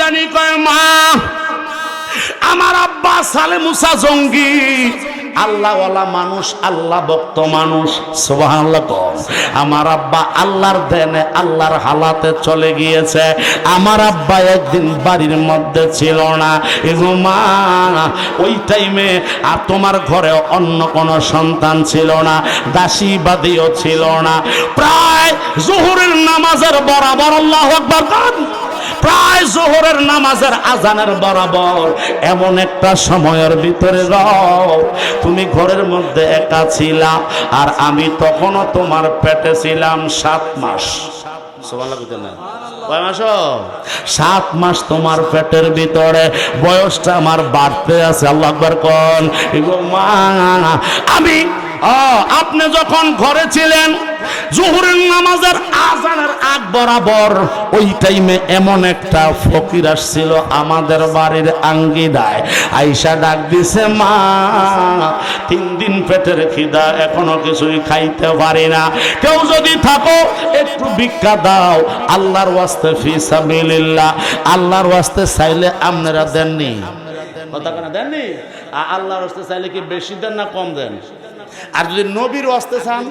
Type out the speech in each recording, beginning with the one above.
জিলানী কয় মা আমার আব্বা সালে মুসা জঙ্গি আল্লাহওয়ালা মানুষ, আল্লাহ ভক্ত মানুষ, সুবহানাল্লাহ। আমার আব্বা আল্লাহর দেনে আল্লাহর হালাতে চলে গিয়েছে। আমার আব্বা একদিন বাড়ির মধ্যে ছিল না। এগো মা, ওই টাইমে আর তোমার ঘরে অন্য কোনো সন্তান ছিল না, দাসী বাদীও ছিল না। প্রায় জোহরের নামাজের বরাবর, আল্লাহু আকবার, প্রায় জোহরের নামাজের আজানের বরাবর এমন একটা সময়ের ভিতরে তুমি ঘরের মধ্যে একা ছিলা, আর আমি তখনও তোমার পেটে ছিলাম 7 মাস। কয় মাস? 7 মাস তোমার পেটের ভিতরে, বয়সটা আমার বাড়তে আছে। আল্লাহু আকবার কোন। মা আমি আপনি যখন ঘরে ছিলেন জোহরের নামাজের আজানের আগ বরাবর, ওই টাইমে এমন একটা ফকির আসছিল আমাদের বাড়ির আঙ্গিনায়, আইসা ডাক দিছে মা 3 দিন পেটের খিদা, এখনো কিছুই খাইতে পারি না, কেউ যদি থাকো একটু ভিক্ষা দাও, আল্লাহর ওয়াস্তে ফি সাবিলিল্লাহ, আল্লাহর ওয়াস্তে চাইলে আপনারা দেননি? কথা কেন দেননি? আল্লাহর ওয়াস্তে চাইলে কি বেশি দেন না কম দেন? আর যদি নবীর ওয়াস্তে চান,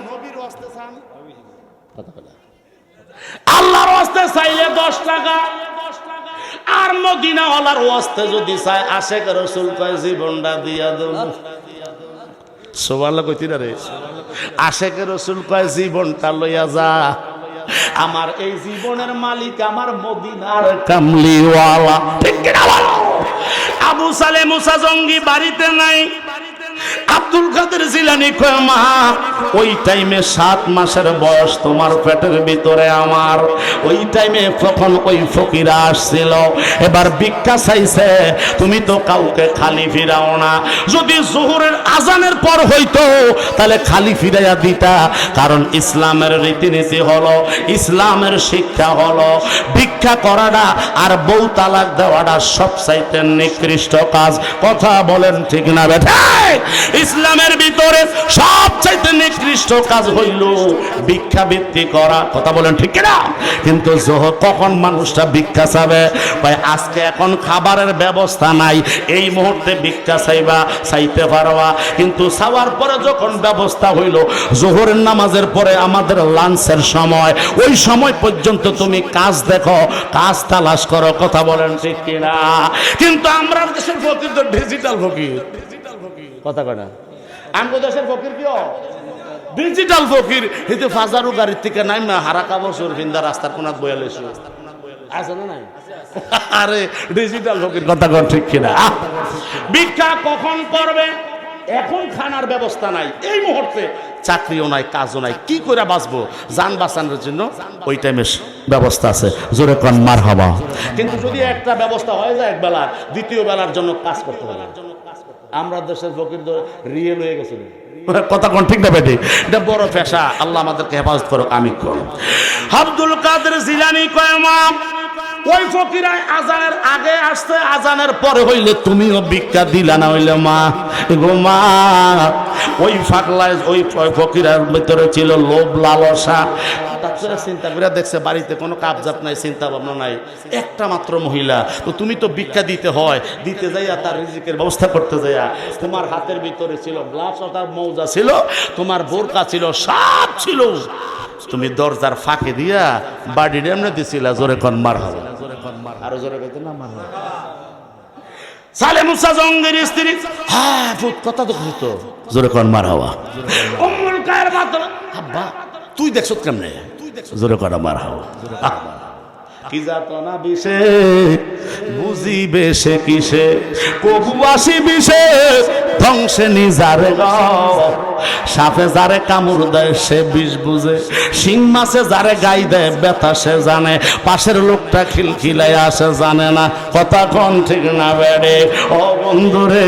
আল্লাহর ওয়াস্তে চাইলে 10 টাকা, আর মদিনাওয়ালার ওয়াস্তে যদি চায় আশেক রাসূল কয় জীবনটা দিয়া দেব। সুবহানাল্লাহ কইতি না রে? আশেক রাসূল কয় জীবনটা লইয়া যা, আমার এই জীবনের মালিক আমার মদিনার কামলিওয়ালা। ঠিক কিনা বলো? আবু সালে মুসা জঙ্গি বাড়িতে নাই। আব্দুল কাদের জিলানী কয় মা ওই টাইমে 7 মাসের বয়স তোমার পেটের ভিতরে আমার, ওই টাইমে কখন ওই ফকিরা আসছিল, এবার ভিক্ষা চাইছে, তুমি তো কাউকে খালি ফিরাও না। যদি জোহরের আজানের পর হইতো তাহলে খালি ফিরাইয়া দিতা, কারণ ইসলামের রীতিনীতি হলো, ইসলামের শিক্ষা হলো ভিক্ষা করাটা আর বউ তালাক দেওয়াটা সবচাইতে নিকৃষ্ট কাজ। কথা বলেন ঠিক না বেটা? ইসলামের ভিতরে সবচাইতে নিকৃষ্ট কাজ হইল ভিক্ষাবৃত্তি করা। কথা বলেন ঠিক না? কিন্তু কখন মানুষটা ভিক্ষা চাবে? ভাই আজকে এখন খাবারের ব্যবস্থা নাই, এই মুহূর্তে ভিক্ষা চাইতে পারবা, কিন্তু চাওয়ার পরে যখন ব্যবস্থা হইল জোহরের নামাজের পরে আমাদের লাঞ্চের সময়, ওই সময় পর্যন্ত তুমি কাজ দেখো, কাজ তালাশ করো। কথা বলেন ঠিক কিনা? কিন্তু আমরা দেশের ফকির তো ডিজিটাল ফকির। কথা কয় না? আমগো দেশের ফকির কি ডিজিটাল ফকির। কিন্তু ফাজারু গাড়ির থেকে নাই না, হারাকা বছর ভিন্দা রাস্তার কোনাত বয়ালেছে আছে না নাই? আরে ডিজিটাল ফকির। কথা কন ঠিক কিনা? ভিক্ষা কখন করবে? এখন খানার ব্যবস্থা নাই, এই মুহূর্তে চাকরিও নাই, কাজও নাই, কি করে বাঁচবো? জান বাঁচানোর জন্য ওই টাইমে ব্যবস্থা আছে। জোরে কন মারহাবা। কিন্তু যদি একটা ব্যবস্থা হয়ে যায় এক বেলা, দ্বিতীয় বেলার জন্য কাজ করতে হবে। আমরা দেশের ফকির রিয়েল হয়ে গেছে। কথা কোন ঠিক না বেটি? এটা বড় পেশা। আল্লাহ আমাদেরকে হেফাজত করুক, আমিন করুন। আব্দুল কাদের জিলানী কয় মা ওই ফকিরাই আজানের আগে আসতে, আজানের পরে হইলে তুমিও ভিক্ষা দিলা না, হইলে মা গো মা ওই ফাকলায় ওই ফকিরের ভিতরে ছিল লোভ লালসা। চিন্তা করে দেখছে বাড়িতে কোনো কাবজাত নাই, চিন্তা ভাবনা নাই, একটা মাত্র মহিলা, তো তুমি তো ভিক্ষা দিতে হয়, দিতে যাইয়া তার রিজিকের ব্যবস্থা করতে যাইয়া তোমার হাতের ভিতরে ছিল গ্লাস, তার মৌজা ছিল, তোমার বোরকা ছিল, সব ছিল, তুমি দরজার ফাঁকে দিয়া বাড়ি এমনি দিছিলা। জোরে কন মারহাবা। আরো জোরে কইতে না মারহাবা। সালে মুসা জঙ্গির স্ত্রী, হ্যাঁ ভূত কথা তো কইতো। জোরে কন মারহাবা। উম্মুল কায়ের মাতলা, আব্বা তুই দেখছ কেমনে? জোরে কন মারহাবা। কি যাতনা বিষে বুঝিবে সে কিসে, কবু আসি বিষে ধ্বংসে নিজারে সাপে যারে কামড় দেয় সে বিষ বুঝে, শিং মাছে যারে গাই দেয় ব্যথা সে জানে, পাশের লোকটা খিলখিলাই আসে জানে না। কথা কোন ঠিক না বেড়ে? ও বন্ধুরে,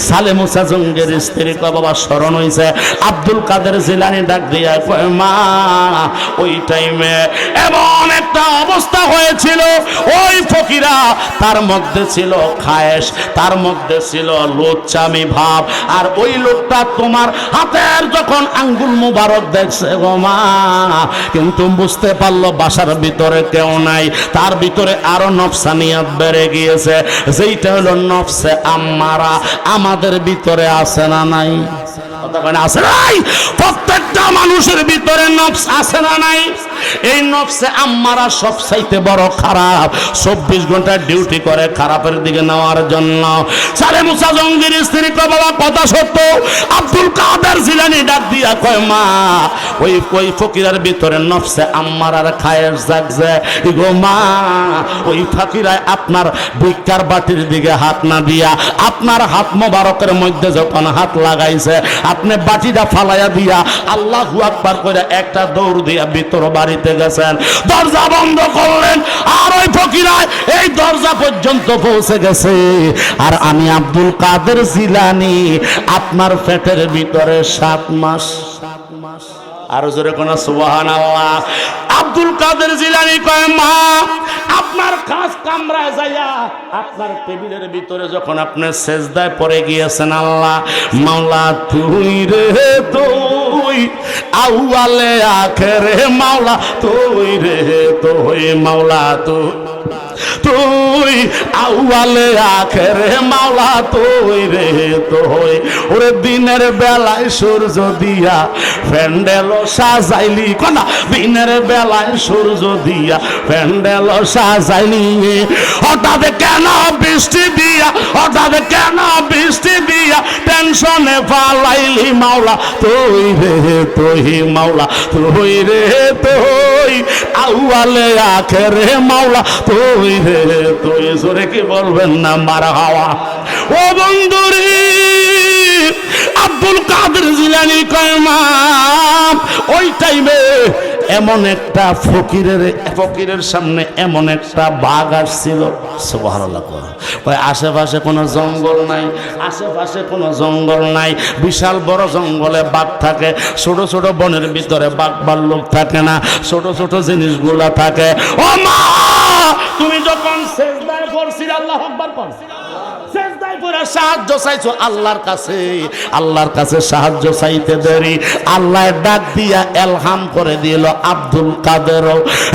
সালে মুসা জঙ্গের স্ত্রী কয় বাবা স্মরণ হইছে। আব্দুল কাদের জিলানী ডাক দিয়া কয় মা ওই টাইমে এমন একটা অবস্থা হয়েছিল, ওই ফকিরা তার মধ্যে ছিল খায়েশ, তার মধ্যে ছিল লুচ্চামি ভাব। আর ওই লোকটা তোমার হাতের যখন আঙ্গুল মুবারক দেখছে গো মা, কিন্তু বুঝতে পারলো বাসার ভিতরে কেউ নাই, তার ভিতরে আরো নফসানিয়াত বেড়ে গিয়েছে, যেইটা হলো নফসে আম্মারা। আমাদের ভিতরে আছে না নাই? আছে নাই? প্রত্যেকটা মানুষের ভিতরে নফস আছে না নাই? এই নফসে আম্মারা সবচাইতে বড় খারাপ। 24 ঘন্টা ডিউটি করে খারাপের দিকে নেওয়ার জন্য। সালে মুসা জঙ্গির স্ত্রী কয় বাবা কথা সত্য। আব্দুল কাদের জিলানী ডাক দিয়া কয় মা, ওই ফকিরের ভিতরে নফসে আম্মারার খায়েশ জাগছে গো মা। ওই ফকিরায় আপনার ভিক্ষার বাটির দিকে হাত না দিয়া আপনার হাত মোবারকের মধ্যে যখন হাত লাগাইছে, আপনি বাটিটা ফালাইয়া দিয়া আল্লাহু আকবার করে একটা দৌড় দিয়া ভিতর বাড়িতে গেছেন, দরজা বন্ধ করলেন, আর ওই ফকিরায় এই দরজা পর্যন্ত পৌঁছে গেছে। আর আমি আব্দুল কাদের জিলানী আপনার পেটের ভিতরে 7 মাস। আরো জোরে কোন সুবহানাল্লাহ। আব্দুল কাদের জিলানী কয় মা, আপনার কাজ কামরায় যাইয়া আপনার টেবিলের ভিতরে যখন আপনি সেজদায় পড়ে গিয়েছেন, আল্লাহ মাওলা তুই রে তুই, আউয়ালে আখেরে মাওলা তুই রে তুই, মাওলা তুই আউয়ালে আখেরে মাওলা তুই রে তুই। ওরে দিনের বেলায় সূর্য দিয়া প্যান্ডেল সাজাইলি, কোনা দিনের বেলায় সূর্য দিয়া প্যান্ডেল সাজাইলি, হঠাৎ কেন বৃষ্টি দিয়া, হঠাৎ কেন বৃষ্টি দিয়া টেনশনে পালাইলি মাওলা তুই রে তুই, মাওলা তুই রে তুই, আউয়ালে আখেরে মাওলা তুই রে তুই। জোরে কি বলবেন না মারহাবা? ও বন্ধুরে, আব্দুল কাদের জিলানী কয় মা, ওই টাইমে এমন একটা ফকিরের সামনে এমন একটা বাঘ আসছিল। সুবহানাল্লাহ। কয় আশেপাশে কোনো জঙ্গল নাই, আশেপাশে কোনো জঙ্গল নাই, বিশাল বড় জঙ্গলে বাঘ থাকে, ছোট ছোট বনের ভিতরে বাঘ ভাল্লুক থাকে না, ছোট ছোট জিনিসগুলা থাকে। ও মা, তুমি যখন সেজদায় পড়ছিলে, আল্লাহু আকবার পড়ছিলে, সেজদায় পড়ে সাহায্য চাইছো আল্লাহর কাছে, আল্লাহর কাছে সাহায্য চাইতে দেরি, আল্লাহ ডাক দিয়া এলহাম করে দিল আব্দুল কাদের,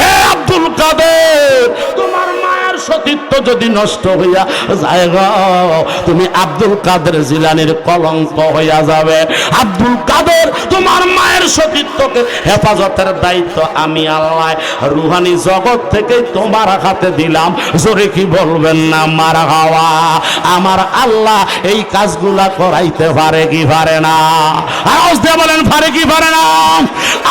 হে আব্দুল কাদের, তোমার মায়ের সতীত্ব যদি নষ্ট হইয়া যায় গো, তুমি আব্দুল কাদের জিলানীর কলঙ্ক হইয়া যাবে। আব্দুল কাদের, তোমার মায়ের সতীত্বকে হেফাজতের দায়িত্ব আমি আল্লাহ রুহানি জগৎ থেকে তোমার হাতে দিলাম। জোরে কি বলবেন না মারহাবা? আমার আল্লাহ এই কাজগুলা করাইতে পারে কি পারে না? আওয়াজ দিয়ে বলেন পারে কি পারে না?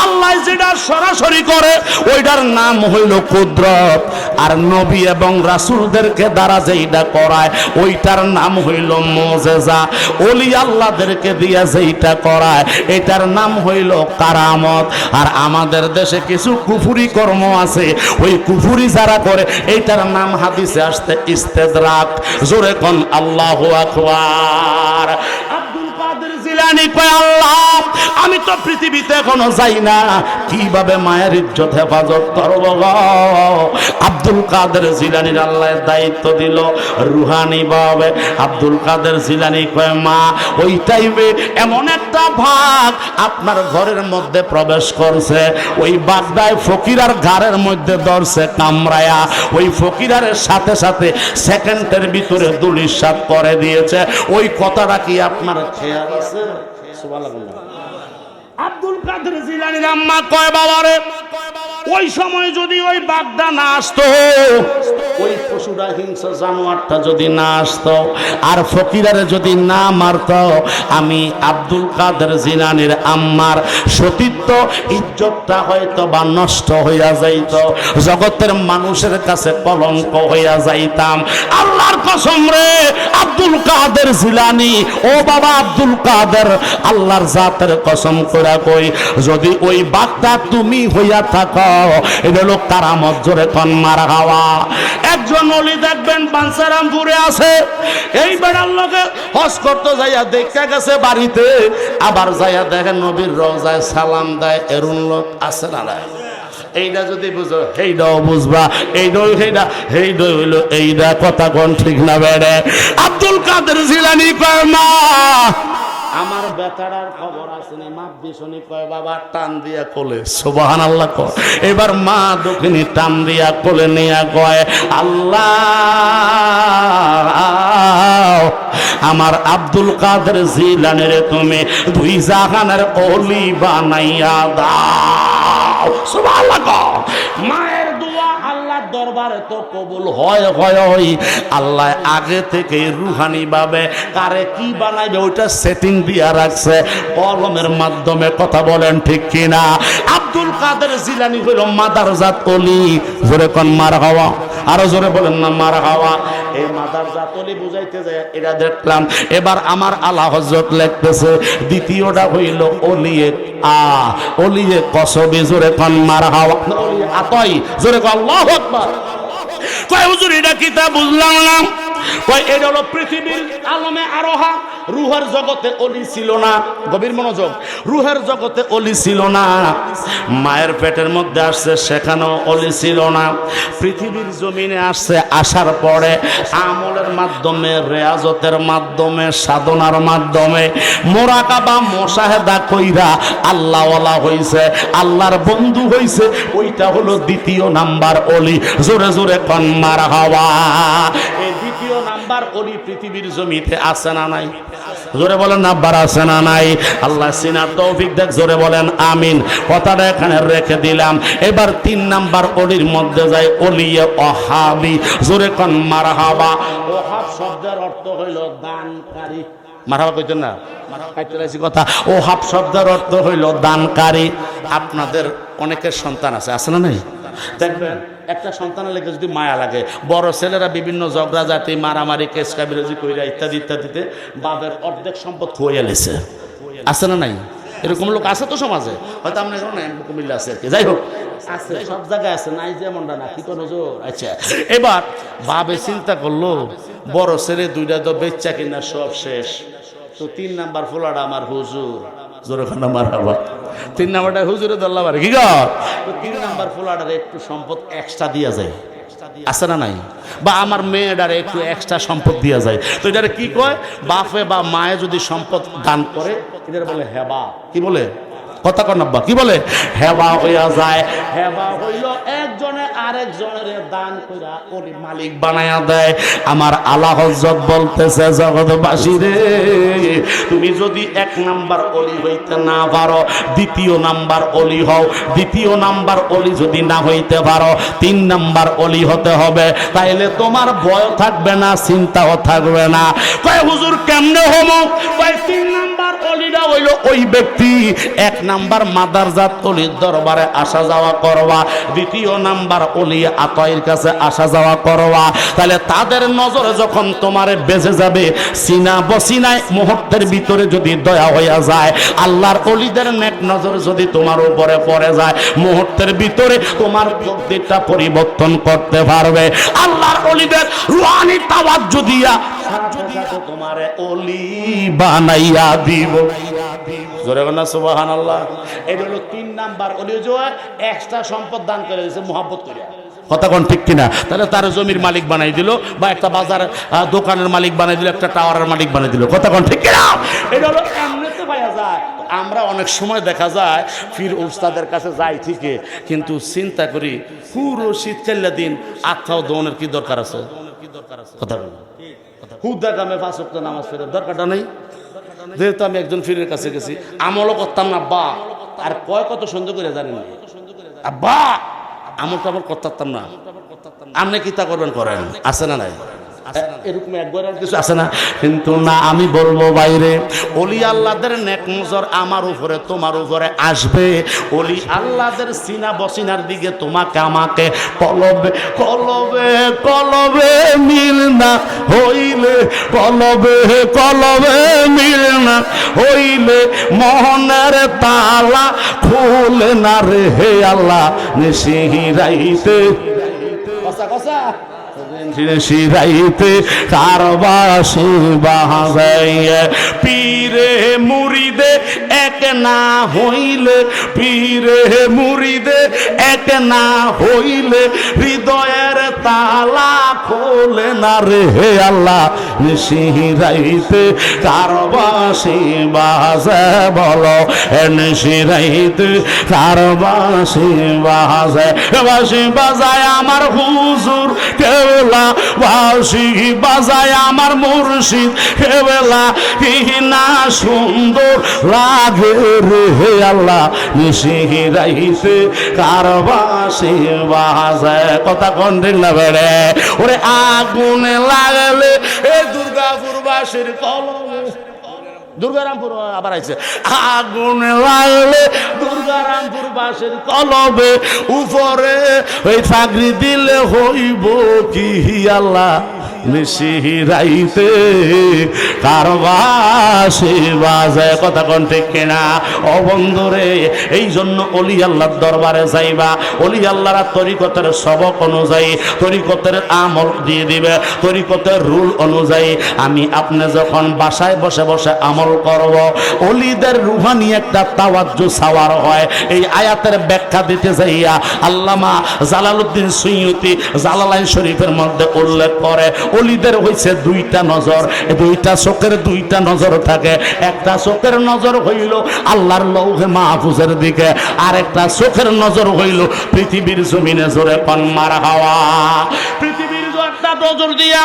আল্লাহ যেটা সরাসরি করে ওইটার নাম হইল কুদরত, আর নবী এবং রাসূলদেরকে দ্বারা যেইটা করায় ওইটার নাম হইল মুজিজা। ওলি আল্লাহদেরকে দিয়া যেইটা করায় এটার নাম হইল কারামত। আর আমাদের দেশে কিছু কুফরি কর্ম আছে, ওই কুফরি যারা করে এইটার নাম হাদিসে আসতে ইস্তেদরাক। জোরে কোন আল্লাহু আকবার। আব্দুল কাদের জিলানী কয় আল্লাহ, আমি তো পৃথিবীতে এখনো যাই না, কিভাবে মায়ের ইজ্জত হেফাজত করব? আব্দুল কাদের জিলানীর আল্লাহ দায়িত্ব দিল রুহানি ভাবে। আব্দুল কাদের জিলানী কয় মা, ওই টাইমে এমন একটা ভাগ আপনার ঘরের মধ্যে প্রবেশ করছে, ওই বাগদায় ফকিরার ঘরের মধ্যে ধরছে কামড়ায়া, ওই ফকিরার সাথে সাথে সেকেন্ডের ভিতরে দুলিশাত করে দিয়েছে। ওই কথাটা কি আপনার খেয়াল আছে? সুবহানাল্লাহ। আব্দুল কাদের জিলানীর আম্মা কয় বাবারে, ওই সময় যদি ওই বাগদা না আসতো, ওই পশুরা হিংস্র জানোয়ারটা যদি না আসতো, আর ফকিরারে যদি না মারত, আমি আব্দুল কাদের জিলানীর আম্মার সতীত্ব ইজ্জতটা হয়তো বা নষ্ট হইয়া যাইত, জগতের মানুষের কাছে কলঙ্ক হইয়া যাইতাম। আল্লাহর কসম রে আব্দুল কাদের জিলানী, ও বাবা আব্দুল কাদের, আল্লাহর জাতের কসম করে কই, যদি ওই বাগদা তুমি হইয়া থাকো, এটা হলো কারামত। জোরে কোন মারহাবা। একজন ওলি দেখবেন বাঞ্ছারামপুরে আছে, এই বেড়ার লোকে হজ করতে যাইয়া দেখতে গেছে বাড়িতে, আবার যাইয়া দেখেন নবীর রওজায় সালাম দেয়, এরুন লোক আছে না? এইটা যদি বুঝো এইটাও বুঝবা, এইটাও এইটা হইলো এইটা। কথা কোন ঠিক না বেড়ে? আব্দুল কাদের জিলানী কয় মা আমার বেচারার খবর আসেনি, মা বিশনি কয় বাবা টান দিয়া কোলে, সুবহানাল্লাহ কয়। এবার মা দক্ষিণী টান দিয়া কোলে নিয়া কয় আল্লাহ আমার আব্দুল কাদের জিলানী রে তুমি দুই জাহানের ওলি বানাইয়া দাও, সুবহানাল্লাহ কয়। মায়ের দোয়া আল্লাহর দরবারে তো কবুল হয়। আল্লাহ আগে থেকে রুহানি ভাবে কারে কি বানাইবে ওইটা সেটিং দিয়া রাখছে কলমের মাধ্যমে। কথা বলেন ঠিক কিনা? আব্দুল কাদের জিলানী হইল মাদারজাত ওলি। জোরে কোন মারহাবা, আরো জোরে বলেন না মারহাবা। এই মাদারজাত ওলি বুঝাইতে যায় এটা দেখলাম। এবার আমার আলা হযরত লিখতেছে দ্বিতীয়টা হইল ওলিয়ে ওলিয়ে কসবে। জোরে কোন মারহাবা। ওলিয়ে আতাই, জোরে কোন আল্লাহু আকবার। কয় হুজুর এটা কিতাব বুঝলাম না। কয় এটা হলো পৃথিবীর আলমে আরোহা। রুহের জগতে অলি ছিল না, গভীর মনোযোগ। রুহের জগতে অলি ছিল না, মায়ের পেটের মধ্যে আসছে সেখানেও অলি ছিল না। পৃথিবীর জমিনে আসছে, আসার পরে আমলের মাধ্যমে, রেয়াজতের মাধ্যমে, সাধনার মাধ্যমে, মোরাকাবা মুশাহাদা কইরা আল্লাহওয়ালা হইছে, আল্লাহর বন্ধু হইছে। ওইটা হলো দ্বিতীয় নাম্বার অলি। জোরে জোরে কোন মারহাবা। এই দ্বিতীয় নাম্বার অলি পৃথিবীর জমিতে আছে না নাই? জোরে বলেন নাম্বার আছে না নাই? আল্লাহ সিনার তৌফিক দেখ, জোরে বলেন আমিন। কথাটা এখানে রেখে দিলাম। এবার 3 নাম্বার অলির মধ্যে যায় ওলিয়ে ওহাবি। জোরে কোন মারহাবা। ওহাব শব্দের অর্থ হইল দানকারী। মারহাবা কইতেন না? কথা। ওহাব শব্দের অর্থ হইল দানকারী। আপনাদের অনেকের সন্তান আছে, আছে না নাই? দেখবেন একটা সন্তানের লেগে যদি মায়া লাগে, বড় ছেলেরা বিভিন্ন ঝগড়া জাতি, মারামারি, কেসকা বিরোধী কইরা ইত্যাদি ইত্যাদিতে বাপের অর্ধেক সম্পদ খুঁয়ে লেছে, আছে না নাই? এরকম লোক আছে তো সমাজে, হয়তো আমরা কুমিল্লা আছে আর কি। যাই হোক, আছে, সব জায়গায় আছে, নাই যেমনটা না। কি কোনো জোর? আচ্ছা, এবার বাবে চিন্তা করলো বড় ছেলে দুইটা তো বেচ্চা কিনা সব শেষ, তো 3 নাম্বার ফোলাটা আমার হুজুর। জোরখানা মারহাবা। 3 নাম্বারটা হুজুরে দল্লা মারে কি গো? 3 নাম্বার ফোলাটারে একটু সম্পদ এক্সট্রা দিয়া যায়, আছে না নাই? বা আমার মেয়েটারে একটু এক্সট্রা সম্পদ দিয়া যায়। তো এটারে কি কয়? বাপে বা মায়ে যদি সম্পদ দান করে এটারে বলে হেবা। কি বলে? কথা কন আব্বা, কি বলে? হেবা হইয়া যায়। হেবা হইল একজনে আরেকজনের দান কইরা ওলি মালিক বানায়া দেয়। আমার আলা হযরত বলতেছে জগৎবাসী রে, তুমি যদি 1 নাম্বার ওলি হইতে না পারো, দ্বিতীয় নাম্বার ওলি হও। দ্বিতীয় নাম্বার ওলি যদি না হইতে পারো, 3 নাম্বার ওলি হতে হবে। তাইলে তোমার ভয় থাকবে না, চিন্তাও থাকবে না। কয় হুজুর কেমনে হমু? কয় 3 নাম্বার ওলিটা হইল ওই ব্যক্তি 1 নাম্বার মাদারজাত ওলির দরবারে আসা যাওয়া করবা, দ্বিতীয় নাম্বার ওলি আতাইয়ের কাছে আসা যাওয়া করবা। তাহলে তাদের নজরে যখন তোমারে বেজে যাবে, সিনা বসিনায় মুহূর্তের ভিতরে যদি দয়া হইয়া যায়, আল্লাহর ওলিদের নেক নজর যদি তোমার উপরে পড়ে যায়, মুহূর্তের ভিতরে তোমার প্রকৃতিটা পরিবর্তন করতে পারবে। আল্লাহর ওলিদের রুহানি তাওয়াজ্জু দিয়া তোমারে ওলি বানাইয়া দিব। জোরে বলেন না সুবহানাল্লাহ। এটা হলো 3 নাম্বার ওলি, যে এক্সট্রা সম্পদ দান করে দিয়েছে মুহাব্বত করে। কথা কোন ঠিক কিনা? তাহলে তার জমির মালিক বানাই দিল, বা একটা বাজার দোকানের মালিক বানাই দিল, একটা টাওয়ারের মালিক বানাই দিল। কথা কোন ঠিক কিনা? এটা হলো এমনিতে পাওয়া যায়। আমরা অনেক সময় দেখা যায় ফির উস্তাদের কাছে যাই ঠিকই, কিন্তু চিন্তা করি পুরো শীতকালীন দিন আত্মাও দোনের কি দরকার আছে? কথা বল, হুদা কামে 5 ওয়াক্ত নামাজ পড়ার দরকারটা নেই। যেহেতু আমি একজন ফিরের কাছে গেছি, আমলও করতাম না আব্বা, আর কয় কত সুন্দর করে জানেন আব্বা, আমল টামল করতাম না। আপনি কি তা করবেন? করেন, আছে না নাই? এরকম একবার কিছু আছে না? কিন্তু না, আমি বলবো বাইরে ওলি আল্লাহদের নেক নজর আমার উপরে তোমার উপরে আসবে। ওলি আল্লাহদের সিনা বসিনার দিকে তোমাকে আমাকে কলবে কলবে কলবে মিল না হইলে, কলবে কলবে মিল না হইলে মোহনের তালা খুলে না রে হে আল্লাহ নিশিরাইতে। কথা কথা শিরাইতে কারবাসি বাজাইয়া পীরে মুরিদে এক না হইলে, পীরে মুরিদে এক না হইলে হৃদয়ের তালা খোলে না রে আল্লাহ। শিরাইতে কারবাসি বাজে বলো, শিরাইতে কারবাসি বাজে, বাসি বাজায় আমার হুজুর কেবলা, বাসি বাজায় আমার মুর্শিদ কেবলা, কি না সুন্দর লাগে রে আল্লাহ। শিরাইতে কারবাসি বাজে, কথা কোন ঠিক না বেড়ে ওরে আগুনে লাগলে এ দুর্গাপুর বাসীর কলমে, দুর্গারামপুর আবার আইছে, আগুন লাগলে দুর্গারামপুর বাসের কলবে উপরে ওই চাকরি দিলে হইব কি আল্লাহ। শিরাইতে কারবাসি বাজে, কথা কোন ঠিক কিনা ও বন্ধুরে। এই জন্য অলি আল্লাহর দরবারে যাইবা, অলি আল্লাহরা তরিকতের সবক অনুযায়ী তরিকতের আমল দিয়ে দিবে, তরিকতের রুল অনুযায়ী আমি আপনি যখন বাসায় বসে বসে আমল করব, অলিদের রুহানি একটা তাওয়াজ্জু সাওয়ার হয়। এই আয়াতের ব্যাখ্যা দিতে যাইয়া আল্লামা জালালউদ্দিন সুয়ুতি জালালাইন শরীফের মধ্যে উল্লেখ করে, অলিদের হইছে দুইটা নজর, দুইটা চোখের দুইটা নজর থাকে। একটা চোখের নজর হইল আল্লাহর লৌহে মাহফুজের দিকে, আর একটা চোখের নজর হইল পৃথিবীর জমিনে। জোরে কোন মারহাবা। পৃথিবীর একটা নজর দিয়া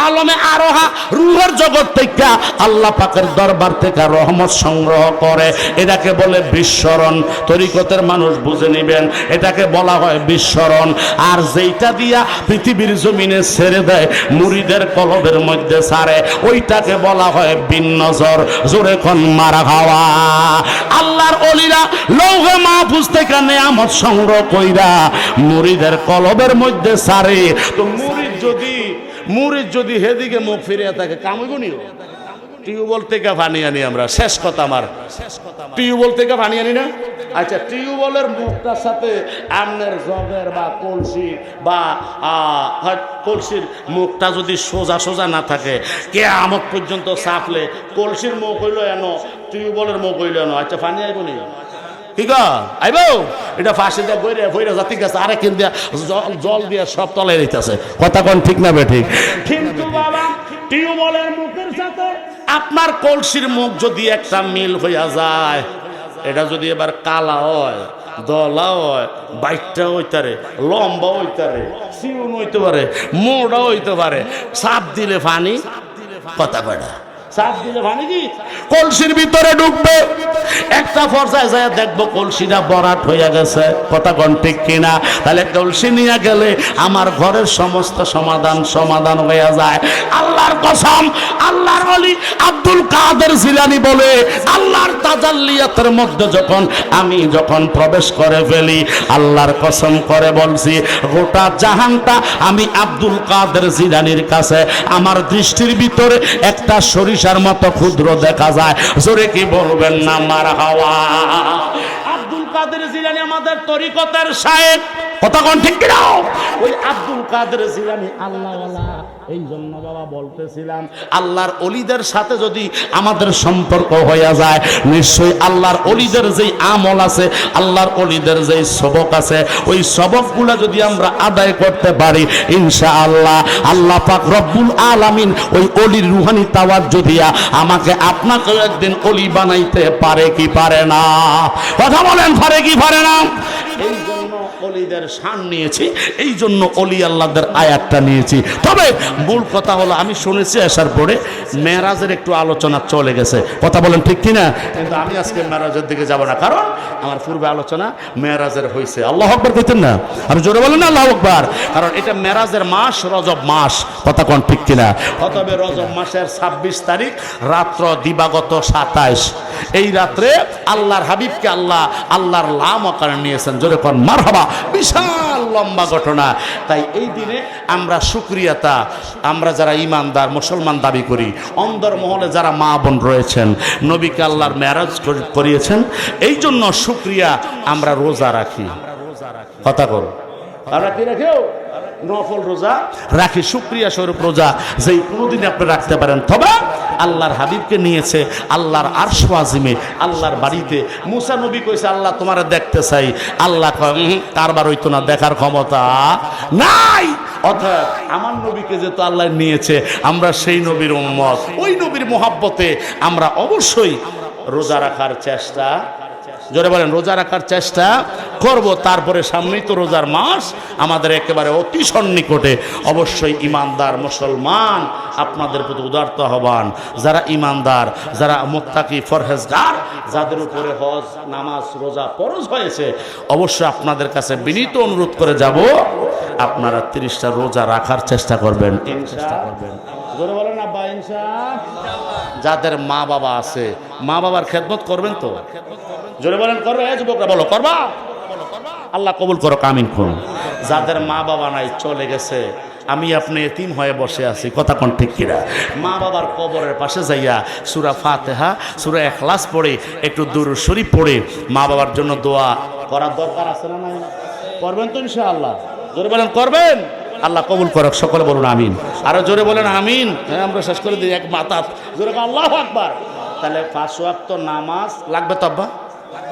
আলমে আরোহা রূহের জগৎ থেকে আল্লাহ পাকের দরবার থেকে রহমত সংগ্রহ করে, এটাকে বলে বিস্মরণ। তরিকতের মানুষ বুঝে নেবেন, এটাকে বলা হয় বিস্মরণ। আর যেইটা দিয়া পৃথিবীর জমিনে ছেড়ে দেয়, মুরিদের কলবের মধ্যে ছাড়ে, ওইটাকে বলা হয় বিন নজর। জোরে কোন মারহাবা। আল্লাহর ওলিরা লৌহে মাহফুজ থেকে নেয়ামত সংগ্রহ কইরা মুরিদের কলবের মধ্যে ছাড়ে। তো মুরিদ যদি হেদিকে মুখ ফিরিয়ে থাকে কামইব নিও। টিউবওয়েল থেকে পানি আনি আমরা, শেষ কথা আমার, টিউবওয়েল থেকে পানি আনি না। আচ্ছা, টিউবওয়েলের মুখটার সাথে আমনের জগের বা কলসি বা কলসির মুখটা যদি সোজা সোজা না থাকে, কে আমক পর্যন্ত চাপলে কলসির মুখ হইল এন, টিউবওয়েলের মুখ হইল এন। আচ্ছা, পানি আইব নি? কি গো আইব? এটা ফাঁসি দিয়ে বইরে বইরে জাতি গেছে, আরে কিন দিয়া জল দিয়ে সব তলে দিতেছে। কথা কোন ঠিক না বেঠিক? কিন্তু বাবা, টিউবওয়েলের মুখের সাথে আপনার কলসির মুখ যদি একটা মিল হইয়া যায়, এটা যদি এবার কালা হয়, দলা হয়, বাইকটা হইতারে, লম্বা হইতারে, সিউন হইতে পারে, মোড়া হইতে পারে, চাপ দিলে পানি, কথা কয়টা চাপ দিলে পানি কি কলসির ভিতরে ঢুকবে। একটা পর্যায়ে যায় দেখবো কলসিটা বরাট হইয়া গেছে। কথা কোন ঠিক কিনা? তাহলে কলসি নিয়ে গেলে আমার ঘরের সমস্ত সমাধান হইয়া যায়। আল্লাহর কসম, আল্লাহর ওলি আব্দুল কাদের জিলানী বলে, আল্লাহর তাজাল্লিয়াতের মধ্যে আমি যখন প্রবেশ করে ফেলি, আল্লাহর কসম করে বলছি, গোটা জাহানটা আমি আব্দুল কাদের জিলানীর কাছে আমার দৃষ্টির ভিতরে একটা সরিষার মতো ক্ষুদ্র দেখা যায়। জোরে কি বলবেন না মারহাবা। আব্দুল কাদের জিলানী আমাদের তরিকতের শায়েখ। কথা কোন ঠিক কিনা? ওই আব্দুল কাদের জিলানী আল্লাহওয়ালা। এই জন্য বাবা বলতেছিলাম, আল্লাহর ওলিদের সাথে যদি আমাদের সম্পর্ক হয়ে যায়, নিশ্চয়ই আল্লাহর ওলিদের যেই আমল আছে, আল্লাহর ওলিদের যেই সবক আছে, ওই সবকগুলো যদি আমরা আদায় করতে পারি, ইনশাআল্লাহ আল্লাহ পাক রব্বুল আলামিন ওই ওলির রুহানি তাওয়াজ্জু দিয়া আমাকে আপনাকে একদিন ওলি বানাইতে পারে কি পারে না? কথা বলেন, পারে কি পারে না? এই জন্য ওলিদের শান নিয়েছি, এই জন্য ওলি আল্লাহদের আয়াতটা নিয়েছি। তবে মূল কথা হলো, আমি শুনেছি আসার পরে মেরাজের একটু আলোচনা চলে গেছে। কথা বলেন ঠিক কিনা? কিন্তু আমি আজকে মেরাজের দিকে যাব না, কারণ আমার পূর্বে আলোচনা মেরাজের হয়েছে। আল্লাহ আকবার কইতেন না? আর জোরে বলেন না আল্লাহ আকবার। কারণ এটা মেরাজের মাস, রজব মাস। কথা কোন ঠিক কিনা? তবে রজব মাসের 26 তারিখ রাত্র দিবাগত 27, এই রাত্রে আল্লাহর হাবিবকে আল্লাহর লাম আকারে নিয়েছেন। জোরে কোন মারহাবা। বিশাল লম্বা ঘটনা। তাই এই দিনে আমরা শুকরিয়াতা, আমরা যারা ইমানদার মুসলমান দাবি করি, অন্দর মহলে যারা মা বোন রয়েছেন, নবীকে আল্লাহর মেরাজ করিয়েছেন, এই জন্য শুকরিয়া আমরা রোজা রাখি। কথা করো, আমরা কি রাখিও নফল রোজা রাখি, শুকরিয়া স্বরূপ রোজা যেই কোনোদিন আপনি রাখতে পারেন। তবে আল্লাহর হাবিবকে নিয়েছে আল্লাহর আরশ আজিমে, আল্লাহর বাড়িতে। মুসা নবী কইছে আল্লাহ তোমারে দেখতে চাই, আল্লাহ কয় কারবার হইতো না, দেখার ক্ষমতা নাই। অর্থাৎ আমার নবীকে যেহেতু আল্লাহ নিয়েছে, আমরা সেই নবীর উম্মত, ওই নবীর মোহাব্বতে আমরা অবশ্যই রোজা রাখার চেষ্টা, জোরে বলেন রোজা রাখার চেষ্টা করব। তারপরে সামনেই তো রোজার মাস আমাদের একেবারে অতি সন্নিকটে। অবশ্যই ইমানদার মুসলমান আপনাদের প্রতি উদারত আহ্বান, যারা ইমানদার, যারা মুত্তাকি ফরহেজগার, যাদের উপরে হজ নামাজ রোজা ফরজ হয়েছে, অবশ্যই আপনাদের কাছে বিনীত অনুরোধ করে যাব, আপনারা 30টা রোজা রাখার চেষ্টা করবেন। জোরে বলেন আব্বা ইনশাআল্লাহ। যাদের মা বাবা আছে, মা বাবার খেদমত করবেন তো? জোরে বলেন করবে? যুবকরা বলো করবা? আল্লাহ কবুল করো, আমিন করুন। যাদের মা বাবা নাই, চলে গেছে, আমি আপনি এতিম হয়ে বসে আছি, কথা কোন ঠিক কিনা? মা বাবার কবরের পাশে যাইয়া সূরা ফাতিহা, সূরা ইখলাস পড়ে, একটু দুরূদ শরীফ পড়ে মা বাবার জন্য দোয়া করার দরকার আছে না নাই? করবেন তো ইনশাআল্লাহ? জোরে বলেন করবেন? আল্লাহ কবুল করক, সকলে বলুন আমিন। আরো জোরে বলেন আমিন। হ্যাঁ, আমরা শেষ করে দিই এক মাতাত, জোরে আল্লাহু আকবার। তাহলে 5 ওয়াক্ত নামাজ লাগবে তো আব্বা?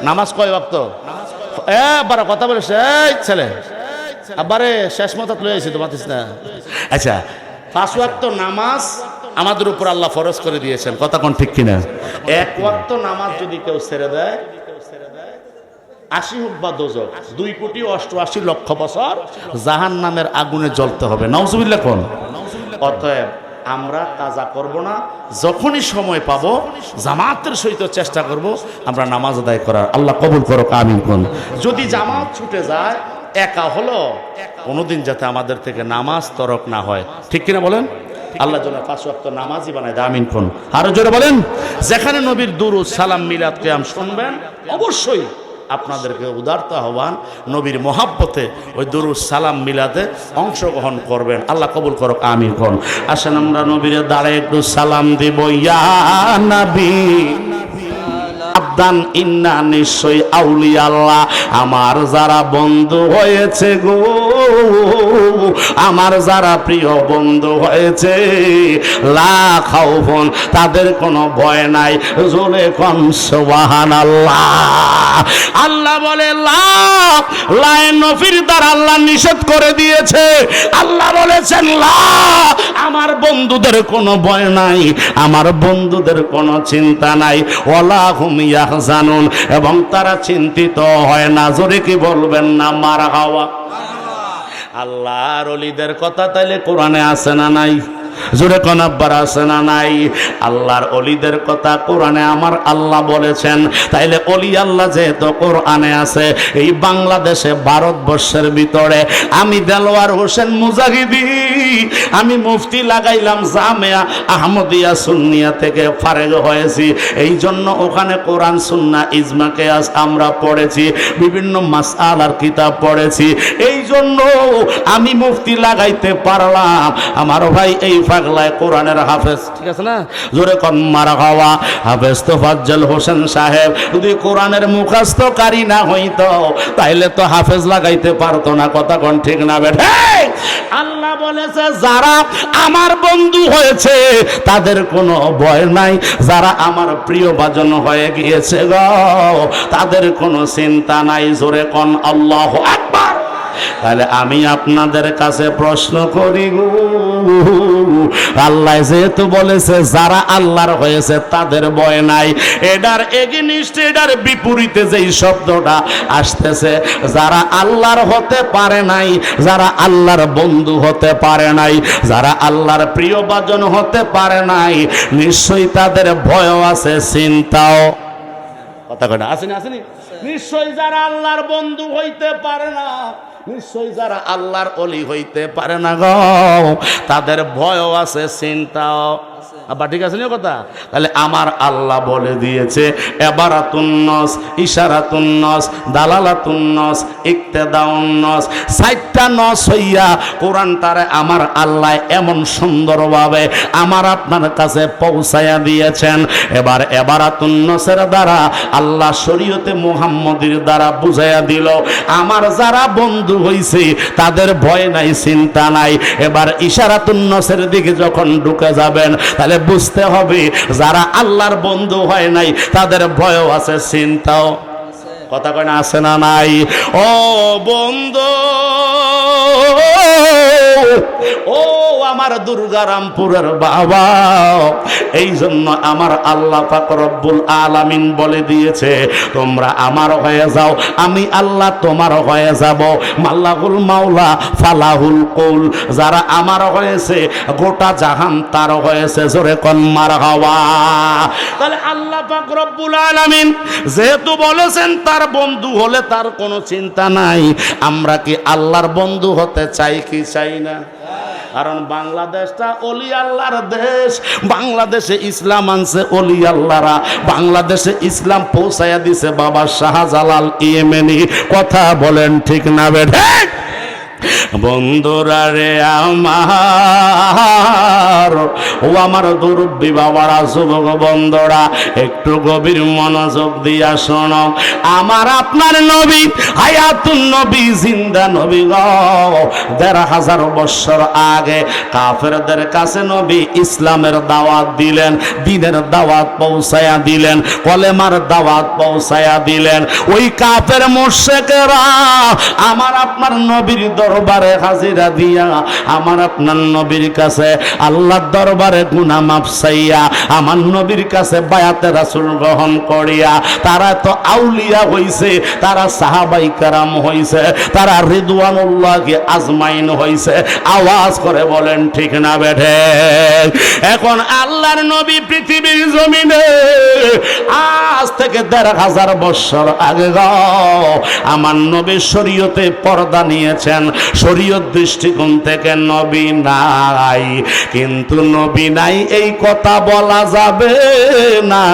নামাজ কয় ওয়াক্ত? বারা কথা বলেছে এই ছেলে, আবারে শেষ মতাত লয়ে আইছি তো মাতিস না। আচ্ছা, 5 ওয়াক্ত নামাজ আমাদের উপর আল্লাহ ফরজ করে দিয়েছেন, কথা কোন ঠিক কিনা? 1 ওয়াক্ত নামাজ যদি কেউ ছেড়ে দেয়, 80 হোক বা দোজক, 2,88,00,000 বছর জাহান্নামের আগুনে জ্বলতে হবে। নাউজুবিল্লাহ কোন? অতএব আমরা কাজা করব না, যখনই সময় পাবো জামাতের সহিত চেষ্টা করব আমরা নামাজ আদায় করার। আল্লাহ কবুল করো, আমিন কোন। যদি জামাত ছুটে যায়, একা হলো, কোনোদিন যাতে আমাদের থেকে নামাজ তরক না হয়, ঠিক কিনা বলেন? আল্লাহ যেন 5 ওয়াক্ত নামাজই বানায় দেয়, আমিন কোন। আরো জোরে বলেন। যেখানে নবীর দুরূদ সালাম মিলাদ কিয়াম শুনবেন, অবশ্যই আপনাদেরকে উদারতা আহ্বান, নবীর মোহাব্বতে ওই দুরূদ সালাম মিলাদে অংশগ্রহণ করবেন। আল্লাহ কবুল করো, আমিন কোন। আসেন আমরা নবীর দাঁড়ে একটু সালাম দিব। ইয়া নবী আবদান ইন্না, নিশ্চয় আউলিয়া আল্লাহ আমার যারা বন্ধু হয়েছে গো, আমার যারা প্রিয় বন্ধু হয়েছে, লা খাউফুন, তাদের কোনো ভয় নাই। জোরে কোন সুবহানাল্লাহ। আল্লাহ বলে লা নফির দ্বারা আল্লাহ নিষেধ করে দিয়েছে। আল্লাহ বলেছেন লা, আমার বন্ধুদের কোনো ভয় নাই, আমার বন্ধুদের কোনো চিন্তা নাই। ওয়ালা হুম ইয়াহজানুন, এবং তারা চিন্তিত হয় না। জোরে কি বলবেন না মারহাবা? আল্লাহর ওলিদের কথা তাইলে কোরআনে আছে না নাই? জোরে কোন আব্বার আছে না নাই? আল্লাহর ওলিদের কথা কোরআনে আমার আল্লাহ বলেছেন। তাইলে ওলি আল্লাহ যেহেতু কোরআনে আছে, এই বাংলাদেশে ভারতবর্ষের ভিতরে আমি দেলোয়ার হোসেন মুজাহিদি, আমি মুফতি লাগাইলাম জামিয়া আহমদিয়া সুন্নিয়া থেকে ফারেগ হয়েছি। এই জন্য ওখানে কোরআন সুন্নাহ ইজমা কিয়াস আমরা পড়েছি, বিভিন্ন মাসআলার কিতাব পড়েছি। এই জন্য আমি মুফতি লাগাইতে পারলাম। আমার ভাই এই পাগলায় কোরআনের হাফেজ, ঠিক আছে না? জোরে কোন মারহাবা। হাফেজ তোফাজ্জল হোসেন সাহেব যদি কোরআনের মুখস্থকারী না হইতো, তাইলে তো হাফেজ লাগাইতে পারতো না, কথা কোন ঠিক না বেঠে? আল্লাহ বলেছে যারা আমার বন্ধু হয়েছে তাদের কোনো ভয় নাই, যারা আমার প্রিয় ভাজন হয়ে গিয়েছে গো, তাদের কোনো চিন্তা নাই। জোরে কোন আল্লাহু আকবার। তাহলে আমি আপনাদের কাছে প্রশ্ন করি গো, আল্লাহ যেহেতু বলেছে যারা আল্লাহর হয়েছে তাদের ভয় নাই, এটার এগেইনস্ট, এটার বিপরীতে যেই শব্দটা আসতেছে, যারা আল্লাহর হতে পারে নাই, যারা আল্লাহর বন্ধু হতে পারে নাই, যারা আল্লাহর প্রিয় ভাজন হতে পারে নাই, নিশ্চয়ই তাদের ভয় আছে, চিন্তাও। কথা কয় না? আসেনি আসেনি? নিশ্চয়ই যারা আল্লাহর বন্ধু হইতে পারে না, নিশ্চয়ই যারা আল্লাহর ওলি হইতে পারে না গো, তাদের ভয়ও আছে, চিন্তাও। আবার ঠিক আছে না কথা? তাহলে আমার আল্লাহ বলে দিয়েছে এবারাতুন নস, ইশারাতুন নস, দালালাতুন নস, ইক্তেদাউন নস, 4টা নস হইয়া কোরআনটারে আমার আল্লাহ এমন সুন্দরভাবে আমার আপনার কাছে পৌঁছায়া দিয়েছেন। এবার এবারাতুন নসের দ্বারা আল্লাহ শরীয়তে মুহাম্মদীর দ্বারা বুঝাইয়া দিল আমার যারা বন্ধু হইছে তাদের ভয় নাই, চিন্তা নাই। এবার ইশারাতুন নসের দিকে যখন ঢুকে যাবেন তাহলে বুঝতে হবে যারা আল্লাহর বন্ধু হয় নাই তাদের ভয়ও আছে, চিন্তাও। কথা কয় না, আছে না নাই? ও বন্ধু, ও আমার দুর্গারামপুরের বাবা, এই জন্য আমার আল্লাহ পাক রব্বুল আলামিন বলে দিয়েছে তোমরা আমার হয়ে যাও, আমি আল্লাহ তোমার হয়ে যাব। মাল্লাহুল মাওলা ফালাহুল কৌল, যারা আমার হয়েছে গোটা জাহান তার হয়েছে। জোরে কোন মারহাবা। তাহলে আল্লাহ পাক রব্বুল আলামিন যেহেতু বলেছেন তার বন্ধু হলে তার কোনো চিন্তা নাই, আমরা কি আল্লাহর বন্ধু হতে চাই কি চাই না? কারণ বাংলাদেশটা অলি আল্লাহর দেশ, বাংলাদেশে ইসলাম আনছে অলি আল্লাহরা, বাংলাদেশে ইসলাম পৌঁছায়া দিছে বাবা শাহজালাল ইয়েমেনি। কথা বলেন ঠিক না বেঠে? বন্ধুরা রে আমার, ও আমার দুরুব্বি বাবারা, যুবক বন্ধুরা, একটু গভীর মনোযোগ দিয়া শোনো। আমার আপনার নবী হায়াতুন নবী, জিন্দা নবী গো। ১৫০০ বছর আগে কাফেরদের কাছে নবী ইসলামের দাওয়াত দিলেন, দ্বীনের দাওয়াত পৌঁছায়া দিলেন, কলেমার দাওয়াত পৌঁছায়া দিলেন। ওই কাফের মুশরিকেরা আমার আপনার নবীর দরবারে হাজিরা দিয়া আমার আপনার নবীর কাছে আল্লাহর দরবারে গুনাহ মাফ চাইয়া আমার নবীর কাছে বায়াতে রাসূল গ্রহণ করিয়া তারা তো আউলিয়া হইছে, তারা সাহাবাই কেরাম হইছে, তারা রিদওয়ানুল্লাহি আজমাইন হইছে। আওয়াজ করে বলেন ঠিক না বেঠে? এখন আল্লাহর নবী পৃথিবীর জমিনে আজ থেকে ১৫০০ বছর আগে আমার নবী শরীয়তে পর্দা নিয়েছেন। শরীয়ত দৃষ্টিকোণ থেকে নবী নাই, কিন্তু নবী নাই এই কথা বলা যাবে না।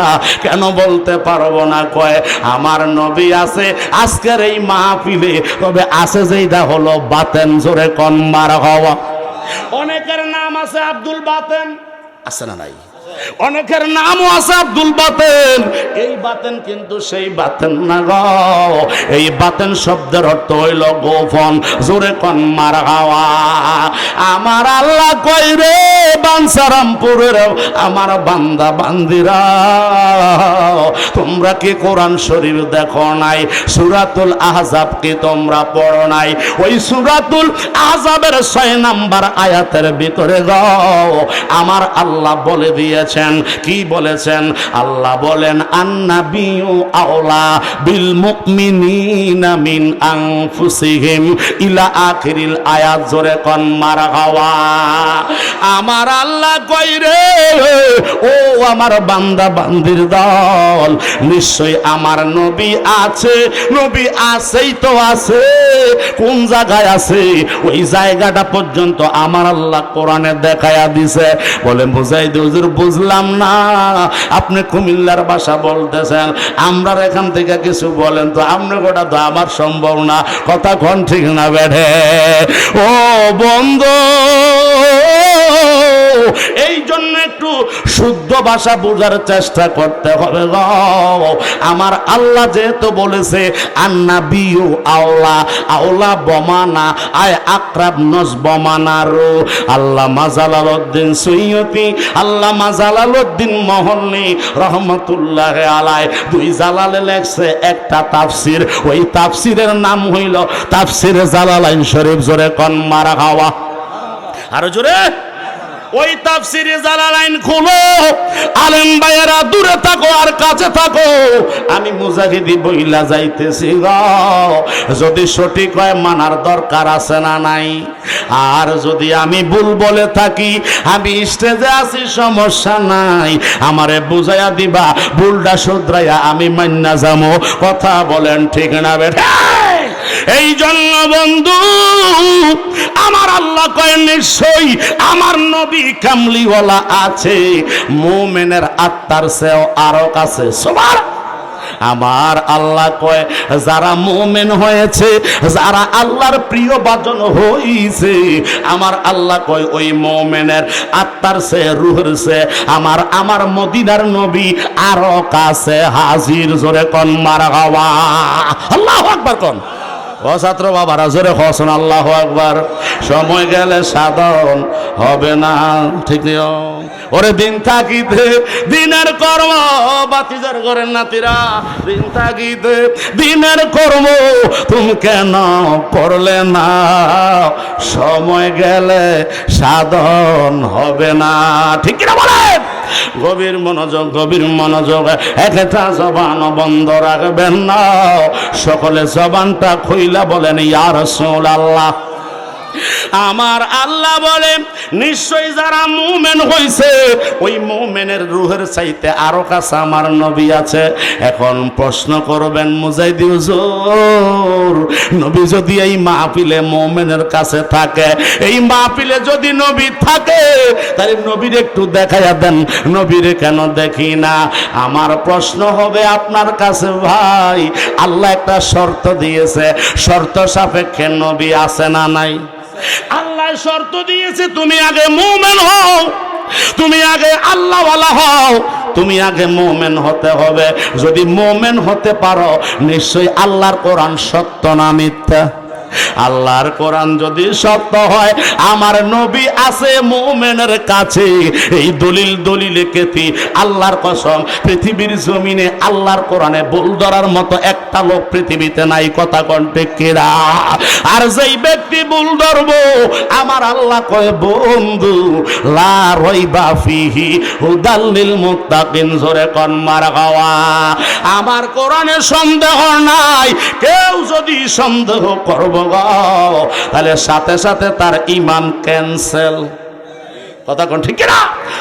কেন বলতে পারবো না? কয় আমার নবী আছে আজকের এই মাহফিলে, তবে আছে যেটা হলো বাতেন। জোরে কোন মারহাবা। অনেকের নাম আছে আব্দুল বাতেন, আছে না নাই? অনেকের নামও আছে আব্দুল বাতেন, এই বাতেন কিন্তু সেই বাতেন না গো। এই বাতেন শব্দের অর্থ হইল গোপন। জোরে কোন মারহাবা। আমার আল্লাহ কই রে বাঞ্ছারামপুরের আমার বান্দা বান্দিরা, তোমরা কি কোরআন শরীফ দেখো নাই? সূরাতুল আহজাব কি তোমরা পড়ো নাই? ওই সূরাতুল আহজাবের ৬ নাম্বার আয়াতের ভিতরে গো আমার আল্লাহ বলে দিয়েছেন। কি বলেছেন? আল্লাহ বলেন আন্নাবিয়্যু আওলা বিল মুমিনিনা মিন আনফুসিহিম ইলা আখিরিল আয়াত। জোরে কোন মারহাবা। আমার আল্লাহ কই রে ও আমার বান্দা বান্দির দল, নিশ্চয় আমার নবী আছে। নবী আছেই তো আছে, কোন জায়গায় আছে? ওই জায়গাটা পর্যন্ত আমার আল্লাহ কোরআনে দেখায়া দিছে। বলে মুজাহিদ হুজুর বুঝলাম না, আপনি কুমিল্লার ভাষা বলতেছেন, আমরা এখান থেকে কিছু বলেন তো। আপনি গোটা তো আমার সম্ভব না। কথা কোন ঠিক না বেঠে? ও বন্ধু, এই জন্য একটু শুদ্ধ ভাষা বোঝার চেষ্টা করতে হবে গো। আমার আল্লাহ যেহেতু বলেছে আন্নাবিয়্যু আওলা, আওলা বমানা আয় আকরাব নস বমানারু। আল্লামা জালালউদ্দিন সৈয়দী, আল্লামা জালালউদ্দিন মহল্লি রহমাতুল্লাহি আলাইহি 2 জালালে লেখছে একটা তাফসীর। ওই তাফসীরের নাম হইল তাফসীর জালালাইন শরীফ। জোরে কোন মারহাবা। আরো জোরে। ওই তাফসীরে জালালাইন খুলো, আলেম ভাইয়েরা দূরে থাকো আর কাছে থাকো। আমি মুজাহিদি বইলা যাইতেছি গো, যদি সঠিক হয় মানার দরকার আছে না নাই? আর যদি আমি ভুল বলে থাকি, আমি স্টেজে আছি, সমস্যা নাই, আমারে বুঝাইয়া দিবা, ভুলটা শুধরাইয়া আমি মান্না যামো। কথা বলেন ঠিক না বেটা? এই জন্য বন্ধু আমার আল্লাহ কয় নিশ্চয়ই আমার নবী কামলিওয়ালা আছে, মুমিনের আত্মার চেয়েও আরো কাছে। সুবহানাল্লাহ। আমার আল্লাহ কয় যারা মুমিন হয়েছে, যারা আল্লাহর প্রিয় বাজন হইছে, আমার আল্লাহ কয় ওই মুমিনের আত্মার চেয়ে রূহের চেয়ে আমার মদিনার নবী আরো কাছে হাজির। জোরে কোন মারহাবা, আল্লাহু আকবার কোন। ও ছাত্র বাবারা জোরে হসন আল্লাহু আকবার। সময় গেলে সাধন হবে না, ঠিক নেই? ওরে দিন থাকিতে দিনের কর্ম, বাতিজার ঘরের নাতিরা, দিন থাকিতে দিনের কর্ম তুমি কেন পড়লে না? সময় গেলে সাধন হবে না, ঠিক কিনা বলেন? গভীর মনোযোগ, গভীর মনোযোগ। একটা জবান বন্ধ রাখবেন না, সকলে জবানটা খুইলা বলেন ইয়া রাসূলুল্লাহ। আমার আল্লাহ বলে নিশ্চয়ই যারা মুমিন হইছে ওই মুমিনের রূহের চাইতে আরো কাছে আমার নবী আছে। এখন প্রশ্ন করবেন মুজাহিদি হুজুর, নবী যদি এই মাহফিলে মুমিনের কাছে থাকে, এই মাহফিলে যদি নবী থাকে, তাহলে নবীর একটু দেখাইয়া দেন, নবীরে কেন দেখি না? আমার প্রশ্ন হবে আপনার কাছে, ভাই আল্লাহ একটা শর্ত দিয়েছে, শর্ত সাপেক্ষে নবী আছে না নাই? আল্লাহ শর্ত দিয়েছে তুমি আগে মুমিন হও, তুমি আগে আল্লাহওয়ালা হও, তুমি আগে মুমিন হতে হবে। যদি মুমিন হতে পারো, নিশ্চয়ই আল্লাহর কোরআন সত্য না মিথ্যা? আল্লাহর কোরআন যদি সত্য হয়, আমার নবী আছে মুমিনের কাছে। এই দলিলে কেতি আল্লাহর কসম, পৃথিবীর জমিনে আল্লাহর কোরআনে ভুল ধরার মতো একটা লোক পৃথিবীতে নাই। কথা কোন ঠিক কিনা? আর যেই ব্যক্তি ভুল ধরবো, আমার আল্লাহ কয় বন্ধু লা রাইবা ফিহি হুদাল লিল মুত্তাকিন। জোরে কোন মারহাবা। আমার কোরআনে সন্দেহ নাই, কেউ যদি সন্দেহ করবো তাহলে সাথে সাথে তার ঈমান ক্যান্সেল। কথা কোন ঠিক না?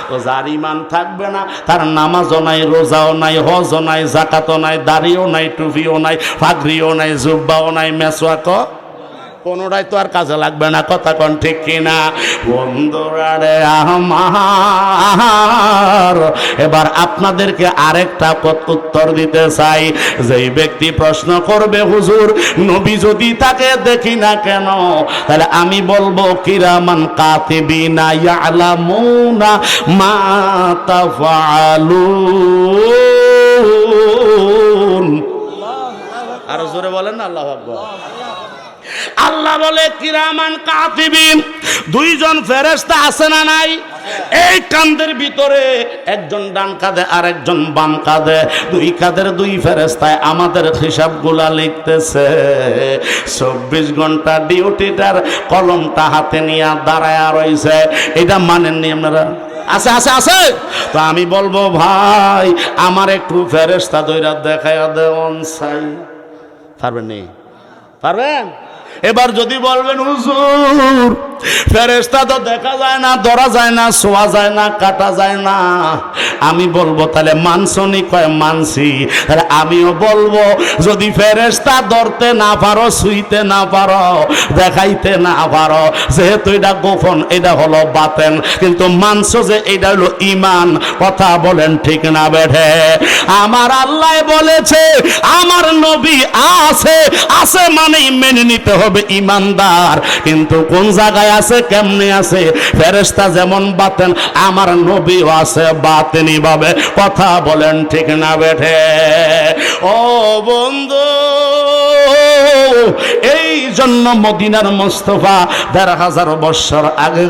তো যার ঈমান থাকবে না, তার নামাজও নাই, রোজাও নাই, হজও নাই, যাকাতও নাই, দাড়িও নাই, টুপিও নাই, পাগড়িও নাই, জুব্বাও নাই, মেসওয়াকও কোনোটাই তো আর কাজে লাগবে না। কথা কোন ঠিক কিনা? বন্ধুরা রে আমার, এবার আপনাদেরকে আরেকটা উত্তর দিতে চাই। যেই ব্যক্তি প্রশ্ন করবে হুজুর নবী যদি তাকে দেখি না কেন, তাহলে আমি বলবো কিরামান কাতিবিনা ইয়ালামুনা মা তাফআলুন। আর জোরে বলেন না আল্লাহু আকবার। আল্লাহ বলে কিরামান কাতিবিন, দুইজন ফেরেশতা আছে না নাই? এই কাঁধের ভিতরে একজন ডান কাঁধে আর একজন বাম কাঁধে, দুই কাঁধের দুই ফেরেশতায় আমাদের হিসাবগুলা লিখতেছে। 24 ঘন্টা ডিউটিটার কলমটা হাতে নিয়ে দাঁড়ায় রইছে। এটা মানেননি আপনারা? আছে আছে আছে। তো আমি বলবো ভাই আমার একটু ফেরেশতা দইরা দেখায়া দেন চাই। পারবেন নি? পারবেন? এবার যদি বলবেন হুজুর ফেরেশতা তো দেখা যায় না, ধরা যায় না, ছোঁয়া যায় না, কাটা যায় না, আমি বলবো তাহলে মানসনি? কয় মানছি। তাহলে আমিও বলবো যদি ফেরেশতা ধরতে না পারো, ছুঁইতে না পারো, দেখাইতে না পারো, যেহেতু এটা গোপন, এটা হলো বাতেন, কিন্তু মানছো যে এটা হলো ঈমান। কথা বলেন ঠিক না বেঠে? আমার আল্লাহ বলেছে আমার নবী আছে, আছে মানেই মেনে নিতে হবে ঈমানদার। কিন্তু কোন জায়গায় আছে, কেমনে আছে? ফেরেশতা যেমন বাতেন, আমার নবীও আছে বাতেনি ভাবে। কথা বলেন ঠিক না বেঠে? ও বন্ধু, এই জন্য মদিনার মুস্তাফা ১৫০০ বছর আগে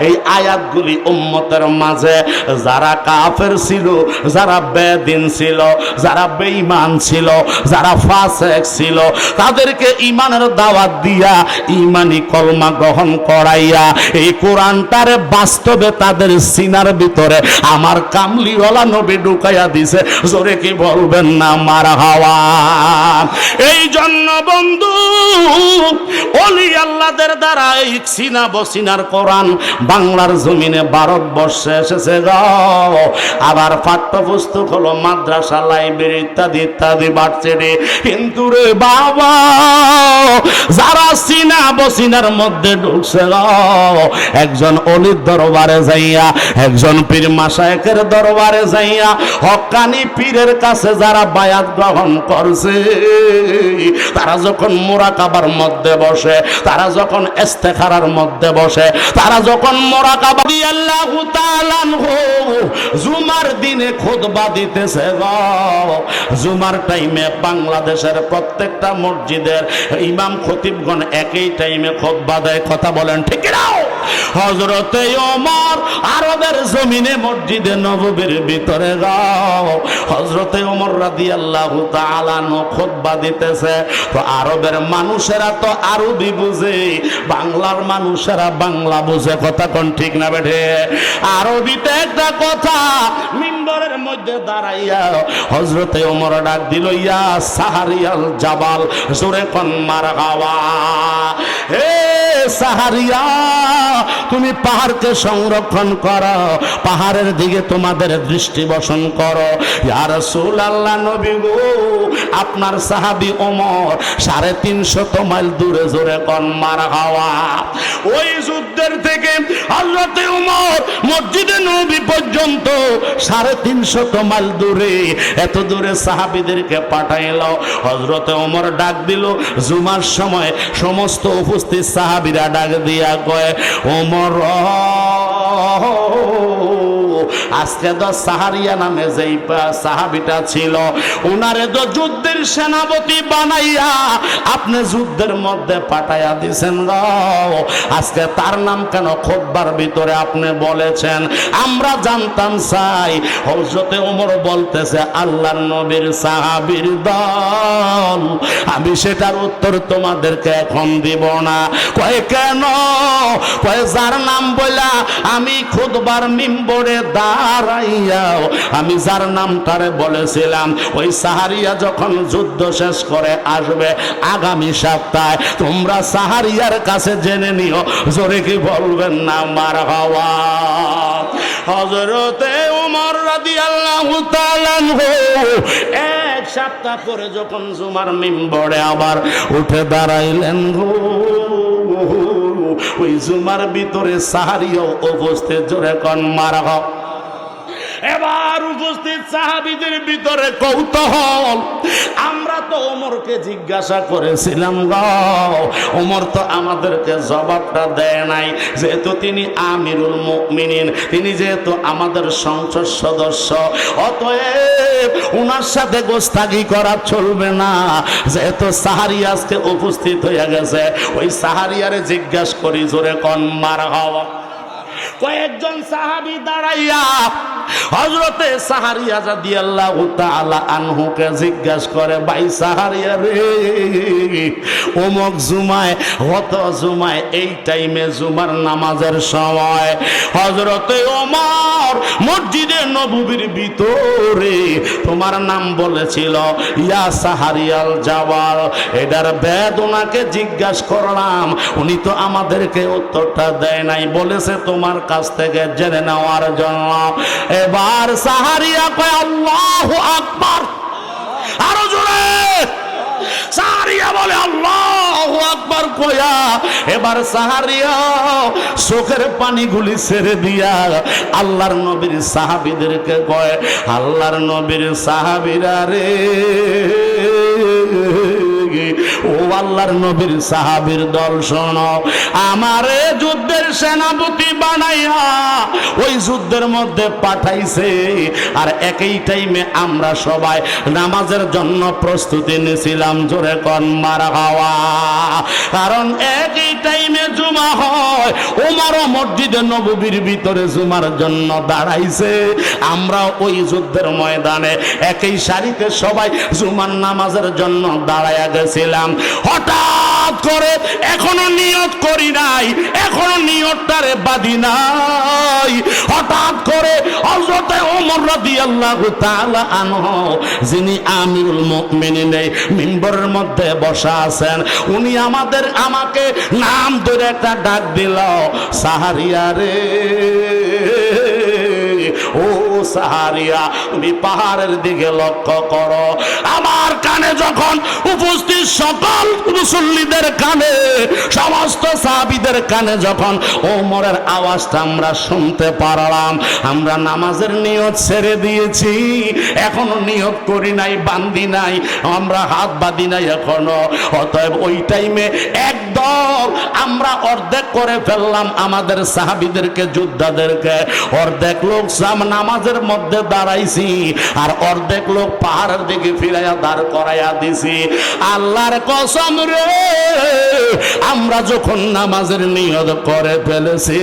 এই আয়াতগুলি উম্মতের মাঝে যারা কাফের ছিল, যারা বেদিন ছিল, যারা বেঈমান ছিল, যারা ফাসিক ছিল, তাদেরকে ঈমানের দাওয়াত দিয়া ঈমানি কলমা গ্রহণ করাইয়া এই কোরআনটারে বাস্তবে তাদের সিনার ভিতরে আমার কামলিওয়ালা নবী ঢুকাইয়া দিছে। জোরে কি বলবেন না মারহাবা? এই জন্য বন্ধু ওলি আল্লাহদের দ্বারা এই সিনা বসিনার কোরআন বাংলার জমিনে ভারতবর্ষে এসেছে গো। আবার পাঠ্যপুস্তক হলো মাদ্রাসা, লাইব্রেরি ইত্যাদি ইত্যাদি বাড়ছে রে। কিন্তু রে বাবা, যারা সিনা বসিনার মধ্যে ঢুকছে গো, একজন অলির দরবারে যাইয়া, একজন পীর মাশায়েখের দরবারে যাইয়া, হক্কানি পীরের কাছে যারা বায়াত গ্রহণ করছে, তারা যখন মুরাকাবার মধ্যে বসে, তারা যখন ইস্তেখারার মধ্যে বসে, তারা যখন মুরাকাবা আল্লাহু তাআলা জুমার দিনে খুতবা দিতেছে গো। জুমার টাইমে বাংলাদেশের প্রত্যেকটা মসজিদের ইমাম খতিবগণ একই টাইমে খুতবা দেয়। কথা বলেন ঠিক না? হযরতে ওমর আরবের জমিনে মসজিদে নববীর ভিতরে গাও, হযরতে ওমর রাদিয়াল্লাহু তাআলা খুতবা দিতেছে। তো আরবের মানুষেরা তো আরবি বুঝে, বাংলার মানুষেরা বাংলা বুঝে। কথা কোন ঠিক না বেঠে? আরবিতে একটা কথা মিম্বরের মধ্যে দাঁড়াইয়া হযরতে ওমর ডাক দিল, ইয়া সাহারিয়াল জাবাল, জোরে কোন মারহাবা। হে সাহারিয়া, তুমি পাহাড়কে সংরক্ষণ করো, পাহাড়ের দিকে তোমাদের দৃষ্টি বসন করো। ইয়া রাসূলুল্লাহ, নবী গো, আপনার সাহাবী ওমর 350 মাইল দূরে, জোরে কোন মারহাবা। ওই যুদ্ধের থেকে হযরতে ওমর মসজিদে নবী পর্যন্ত 350 মাইল দূরে, এত দূরে সাহাবীদেরকে পাঠাইলো। হযরতে ওমর ডাক দিল, জুমার সময় সমস্ত উপস্থিত সাহাবীরা ডাক দিয়া কয়, ওমর আজকে তো সাহারিয়া নামে যেই সাহাবীটা ছিল, উনারে তো যুদ্ধের সেনাপতি বানাইয়া আপনি যুদ্ধের মধ্যে পাঠাইয়া দিছেন গো। আজকে তার নাম কেন খুতবার ভিতরে আপনি বলেছেন? আমরা জানতাম চাই। হযরতে ওমর বলতেছে, আল্লাহর নবীর সাহাবীর দল, আমি সেটার উত্তর তোমাদেরকে এখন দিব না। কয় কেন? কয় যার নাম বলা আমি খুতবার মিম্বরে দাঁড়াইয়াও আমি যার নামটারে বলেছিলাম, ওই সাহারিয়া যখন যুদ্ধ শেষ করে আসবে আগামী সপ্তাহে, তোমরা সাহারিয়ার কাছে জেনে নিও। জোরে কি বলবেন না মারহাবা? হযরতে ওমর রাদিয়াল্লাহু তাআলা এক সপ্তাহ পরে যখন জুমার মিম্বরে আবার উঠে দাঁড়াইলেন গো, ওই জুমার ভিতরে সাহারিয়াও উপস্থিত, জোরে কোন মারহাবা। এবার উপস্থিত সাহাবীদের ভিতরে কৌতূহল। আমরা তো ওমরকে জিজ্ঞাসা করেছিলাম গো, ওমর তো আমাদেরকে জবাবটা দেয় নাই। যেহেতু তিনি আমিরুল মুমিনিন, তিনি যেহেতু আমাদের সংসদ সদস্য, অতএব উনার সাথে গোস্তাগি করা চলবে না। যেহেতু সাহারিয়া আজকে উপস্থিত হয়ে গেছে, ওই সাহারিয়ারে জিজ্ঞাসা করি, জোরে কোন মারহাবা। কয়েকজন সাহাবী দাঁড়াইয়া হযরতে সাহারিয়া রাদিয়াল্লাহু তাআলা আনহুকে জিজ্ঞাসা করে, ভাই সাহারিয়া রে, অমুক জুমায়, গত জুমায় এই টাইমে জুমার নামাজের সময় হযরতে ওমর মসজিদে নববীর ভিতরে তোমার নাম বলেছিল, ইয়া সাহারিয়াল জাবাল। এটার বেদনাকে জিজ্ঞাসা করলাম, উনি তো আমাদেরকে উত্তরটা দেয় নাই, বলেছে তোমার কাছ থেকে জেনে নেওয়ার জন্য। এবার সাহারিয়া কয়, আল্লাহু আকবার। আরো জোরে সাহারিয়া বলে, আল্লাহু আকবার কয়া এবার সাহারিয়া চোখের পানিগুলি ছেড়ে দিয়া আল্লাহর নবীর সাহাবীদেরকে কয়, আল্লাহর নবীর সাহাবীরা রে, ও আল্লাহর নবীর সাহাবীর দল, শোনো, আমারে যুদ্ধের সেনাপতি বানাইয়া ওই যুদ্ধের মধ্যে পাঠাইছে। আর একই টাইমে আমরা সবাই নামাজের জন্য প্রস্তুতি নিয়েছিলাম, জোরে কোন মারহাবা। কারণ একই টাইমে জুমা হয়, ওমরও মসজিদে নববীর ভিতরে জুমার জন্য দাঁড়াইছে। আমরা ওই যুদ্ধের ময়দানে একই সারিতে সবাই জুমার নামাজের জন্য দাঁড়ায়া গেছিলাম, হঠাৎ করে এখনো নিয়ত করি নাই, এখনো নিয়তটারে বাঁধি নাই, হঠাৎ করে হযরত ওমর রাদিয়াল্লাহু তাআলা আনহু, যিনি আমিরুল মুমিনিন, মিম্বরের মধ্যে বসা আছেন, উনি আমাকে নাম ধরে একটা ডাক দিল, সাহারিয়া রে, ও সাহারিয়া, তুমি পাহাড়ের দিকে লক্ষ্য করো। আমার কানে যখন উপস্থিত সকল মুসল্লিদের কানে, সমস্ত সাহাবীদের কানে যখন ওমরের আওয়াজটা আমরা শুনতে পারলাম, আমরা নামাজের নিয়ত ছেড়ে দিয়েছি, এখনো নিয়ত করি নাই, বান্ধি নাই, আমরা হাত বাঁধি নাই এখনো। অতএব ওই টাইমে একদল আমরা অর্ধেক করে ফেললাম আমাদের সাহাবীদেরকে, যোদ্ধাদেরকে, অর্ধেক লোক নামাজের মধ্যে দাঁড়াইছি, আর অর্ধেক লোক পাহাড়ের দিকে ফিরাইয়া দাঁড় করাইয়া দিছি। আল্লাহর কসম রে, আমরা যখন নামাজের নিয়ত করে ফেলেছি,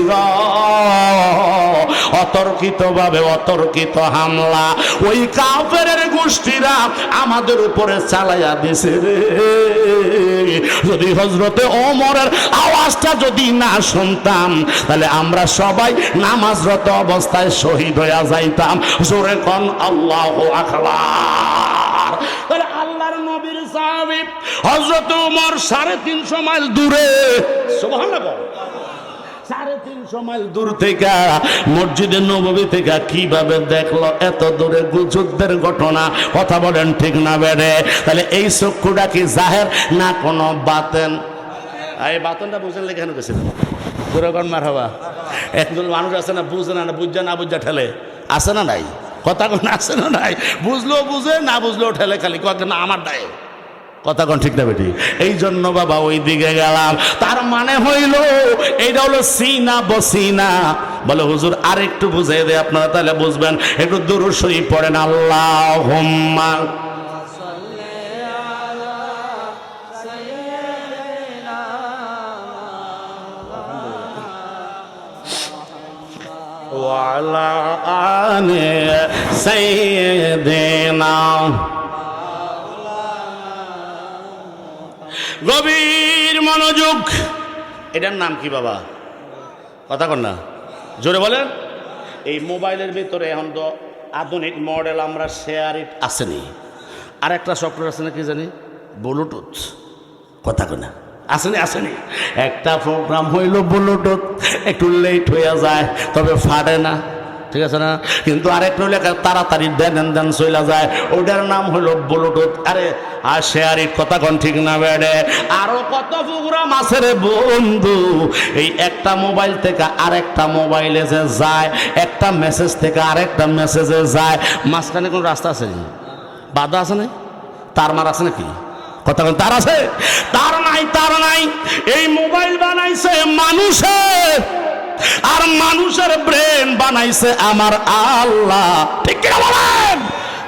অতর্কিত ভাবে অতর্কিত হামলা ওই কাফেরের গোষ্ঠীরা আমাদের উপরে চালাইয়া দিছে রে। যদি হযরতে ওমরের আওয়াজটা যদি না শুনতাম, তাহলে আমরা সবাই নামাজরত অবস্থায় শহীদ হয়ে যাইতাম। জোরে কোন আল্লাহু আকবার। তাহলে আল্লাহর নবীর সাহাবী হযরত ওমর 350 মাইল দূরে, সুবহানাল্লাহ, 350 মাইল দূর থেকে মসজিদে নববী থেকে কিভাবে দেখলো এত দূরে যুদ্ধের ঘটনা? কথা বলেন ঠিক না বেড়ে? তাহলে এই চক্ষুটা কি জাহের না কোনো বাতেন? এই বাতনটা বুঝেন লেগে কেন গেছিল? পুরোগণ মার হবা। একজন মানুষ আছে না, বুঝে না, বুঝা না বুঝা ঠেলে, আছে না নাই? কথা কোন আছে না নাই? বুঝলেও বুঝে, না বুঝলেও ঠেলে, খালি কয়েক না আমার দায়। কথা কোন ঠিক না বেটি? এই জন্য বাবা ওই দিকে গেলাম। তার মানে হইল এইটা হলো সিনা বসিনা। বলে হুজুর আর একটু বুঝিয়ে দেয় আপনারা, তাহলে বুঝবেন। একটু দুরূদ শরীফ পড়েন, আল্লাহুম্মা ওয়ালা আনে সাইয়্যিদিনা। গভীর মনোযোগ। এটার নাম কি বাবা? কথা কন না, জোরে বলেন। এই মোবাইলের ভিতরে এখন তো আধুনিক মডেল আমরা শেয়ার ইট আসেনি, আর একটা সফটওয়্যার আছে না কি জানি, ব্লুটুথ। কথা কন না, আসেনি আসেনি। একটা প্রোগ্রাম হইল ব্লুটুথ, একটু লেট হইয়া যায়, তবে ফাটে না, ঠিক আছে না? কিন্তু আরেকটা হইলে তাড়াতাড়ি দেন চলে যায়, ওটার নাম হলো ব্লুটুথ। আরে আর শেয়ার ইট। কথা কোন ঠিক না বেড়ে? আরো কত প্রোগ্রাম আছে রে বন্ধু। এই একটা মোবাইল থেকে আরেকটা মোবাইলে যে যায়, একটা মেসেজ থেকে আরেকটা মেসেজে যায়, মাঝখানে কোন রাস্তা আছে? বাধা আছে না? তার মার আছে নাকি? কথা কোন তার আছে? তার নাই, তার নাই। এই মোবাইল বানাইছে মানুষের, আর মানুষের ব্রেন বানাইছে আমার আল্লাহ। ঠিক কিনা বলেন?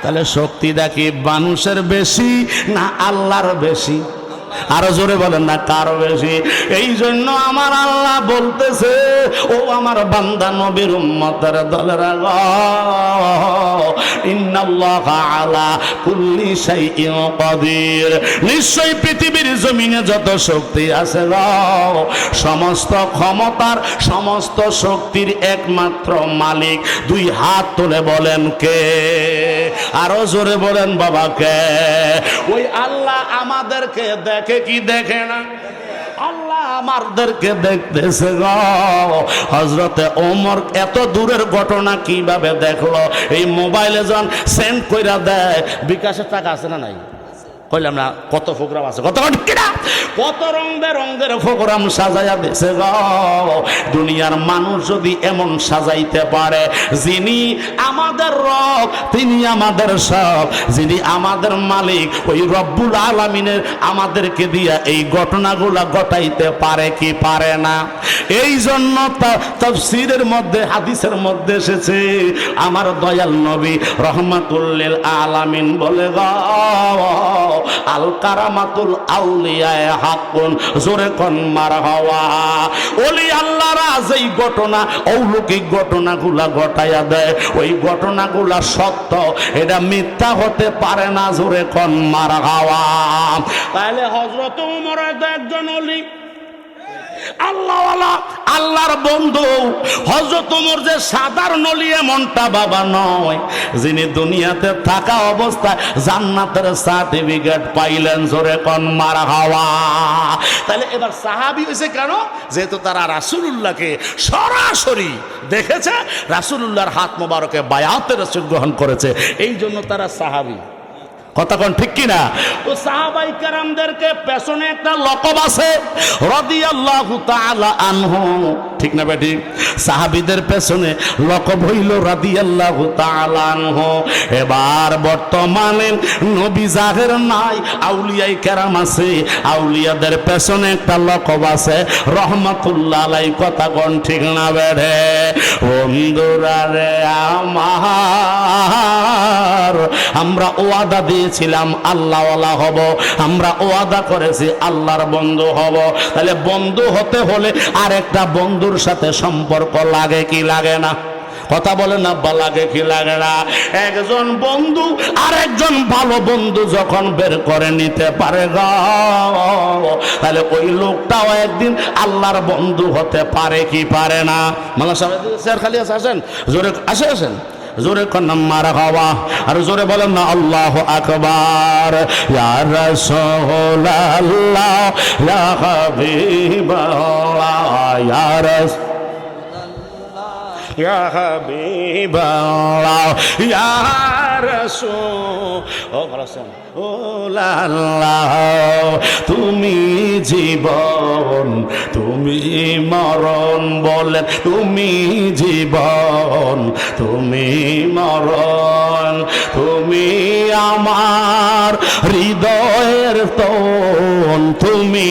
তাহলে শক্তিটা কি মানুষের বেশি না আল্লাহর বেশি? আরো জোরে বলেন না, কারো বেশি? এই জন্য আমার আল্লাহ বলতেছে, ও আমার বান্দা নবীর উম্মতের দলেরা, ইন্নাল্লাহা আলা কুল্লি শাইইন কাদির। নিশ্চয়ই পৃথিবীর জমিনে যত শক্তি আছে, সমস্ত ক্ষমতার, সমস্ত শক্তির একমাত্র মালিক, দুই হাত তুলে বলেন কে? আরো জোরে বলেন বাবা কে? ওই আল্লাহ আমাদেরকে দেখে কি দেখে না? আল্লাহ আমাদেরকে দেখতেছে গো। হযরতে ওমর এত দূরের ঘটনা কিভাবে দেখলো? এই মোবাইলে যখন সেন্ড কইরা দেয়, বিকাশের টাকা আছে না নাই? কইলাম না কত প্রোগ্রাম আছে, কত কত রং বেরঙের প্রোগ্রাম সাজাইয়া দিছে গো। দুনিয়ার মানুষ যদি এমন সাজাইতে পারে, যিনি আমাদের রব, তিনি আমাদের সব, যিনি আমাদের মালিক, ওই রব্বুল আলামিনের আমাদেরকে দিয়া এই ঘটনাগুলা ঘটাইতে পারে কি পারে না? এই জন্য তাফসীরের মধ্যে, হাদিসের মধ্যে এসেছে, আমার দয়াল নবী রহমাতুল লিল আলামিন বলে গো, আল কারামাতুল আউলিয়ায়ে হাক্কুন, জোরে কোন মারহাবা। ওলি আল্লাহরা যেই ঘটনা অলৌকিক ঘটনাগুলা ঘটাইয়া দেয়, ওই ঘটনাগুলা সত্য, এটা মিথ্যা হতে পারে না, জোরে কোন মারহাবা। তাহলে হযরত ওমর একজন ওলি, আল্লাহওয়ালা, আল্লাহর বন্ধু। হযরত ওমর যে সাধারণ ওলি এমনটা বাবা নয়, যিনি দুনিয়াতে থাকা অবস্থায় জান্নাতের সার্টিফিকেট পাইলেন, জোরে কোন মারহাবা। তাহলে এবার সাহাবী হয়েছে কেন? যেহেতু তারা রাসূলুল্লাহকে সরাসরি দেখেছে, রাসূলুল্লাহর হাত মোবারকে বায়াতের রসুল গ্রহণ করেছে, এই জন্য তারা সাহাবী। কথা কোন ঠিক কিনা? তো সাহাবাই কেরামদেরকে পেছনে একটা লকব আছে, রাদিয়াল্লাহু তাআলা আনহু, ঠিক না বেটি? সাহাবীদের পেছনে লকব হইল রাদিয়াল্লাহু তাআলা আনহু। এবার বর্তমানে নবী জাহের নাই, আউলিয়াই কেরাম আছে, আউলিয়াদের পেছনে একটা লকব আছে রহমাতুল্লাহ আলাইহি। কথা কোন ঠিক না বেড়ে? বন্ধুরা রে আমার, আমরা ওয়াদা দিয়েছিলাম আল্লাহওয়ালা হব, আমরা ওয়াদা করেছি আল্লাহর বন্ধু হব। তাহলে বন্ধু হতে হলে আরেকটা বন্ধুর সাথে সম্পর্ক লাগে কি লাগে না? কথা বলেন আব্বা, লাগে কি লাগে না? একজন বন্ধু আর একজন ভালো বন্ধু যখন বের করে নিতে পারে গো, তাহলে ওই লোকটাও একদিন আল্লাহর বন্ধু হতে পারে কি পারে না? মালা সাহেব স্যার খালি আসেন, জোরে আসেন, জোরে কোন মারহাবা, আর জোরে বলেন না আল্লাহু আকবার। ইয়া রাসূলুল্লাহ, ইয়া হাবিবাল্লাহ, ইয়া রাসূলুল্লাহ, ইয়া হাবিবাল্লাহ, ইয়া রাসূলুল্লাহ, তুমি জীবন, তুমি মরণ, বলেন তুমি জীবন, তুমি মরণ, তুমি আমার হৃদয়ের তন, তুমি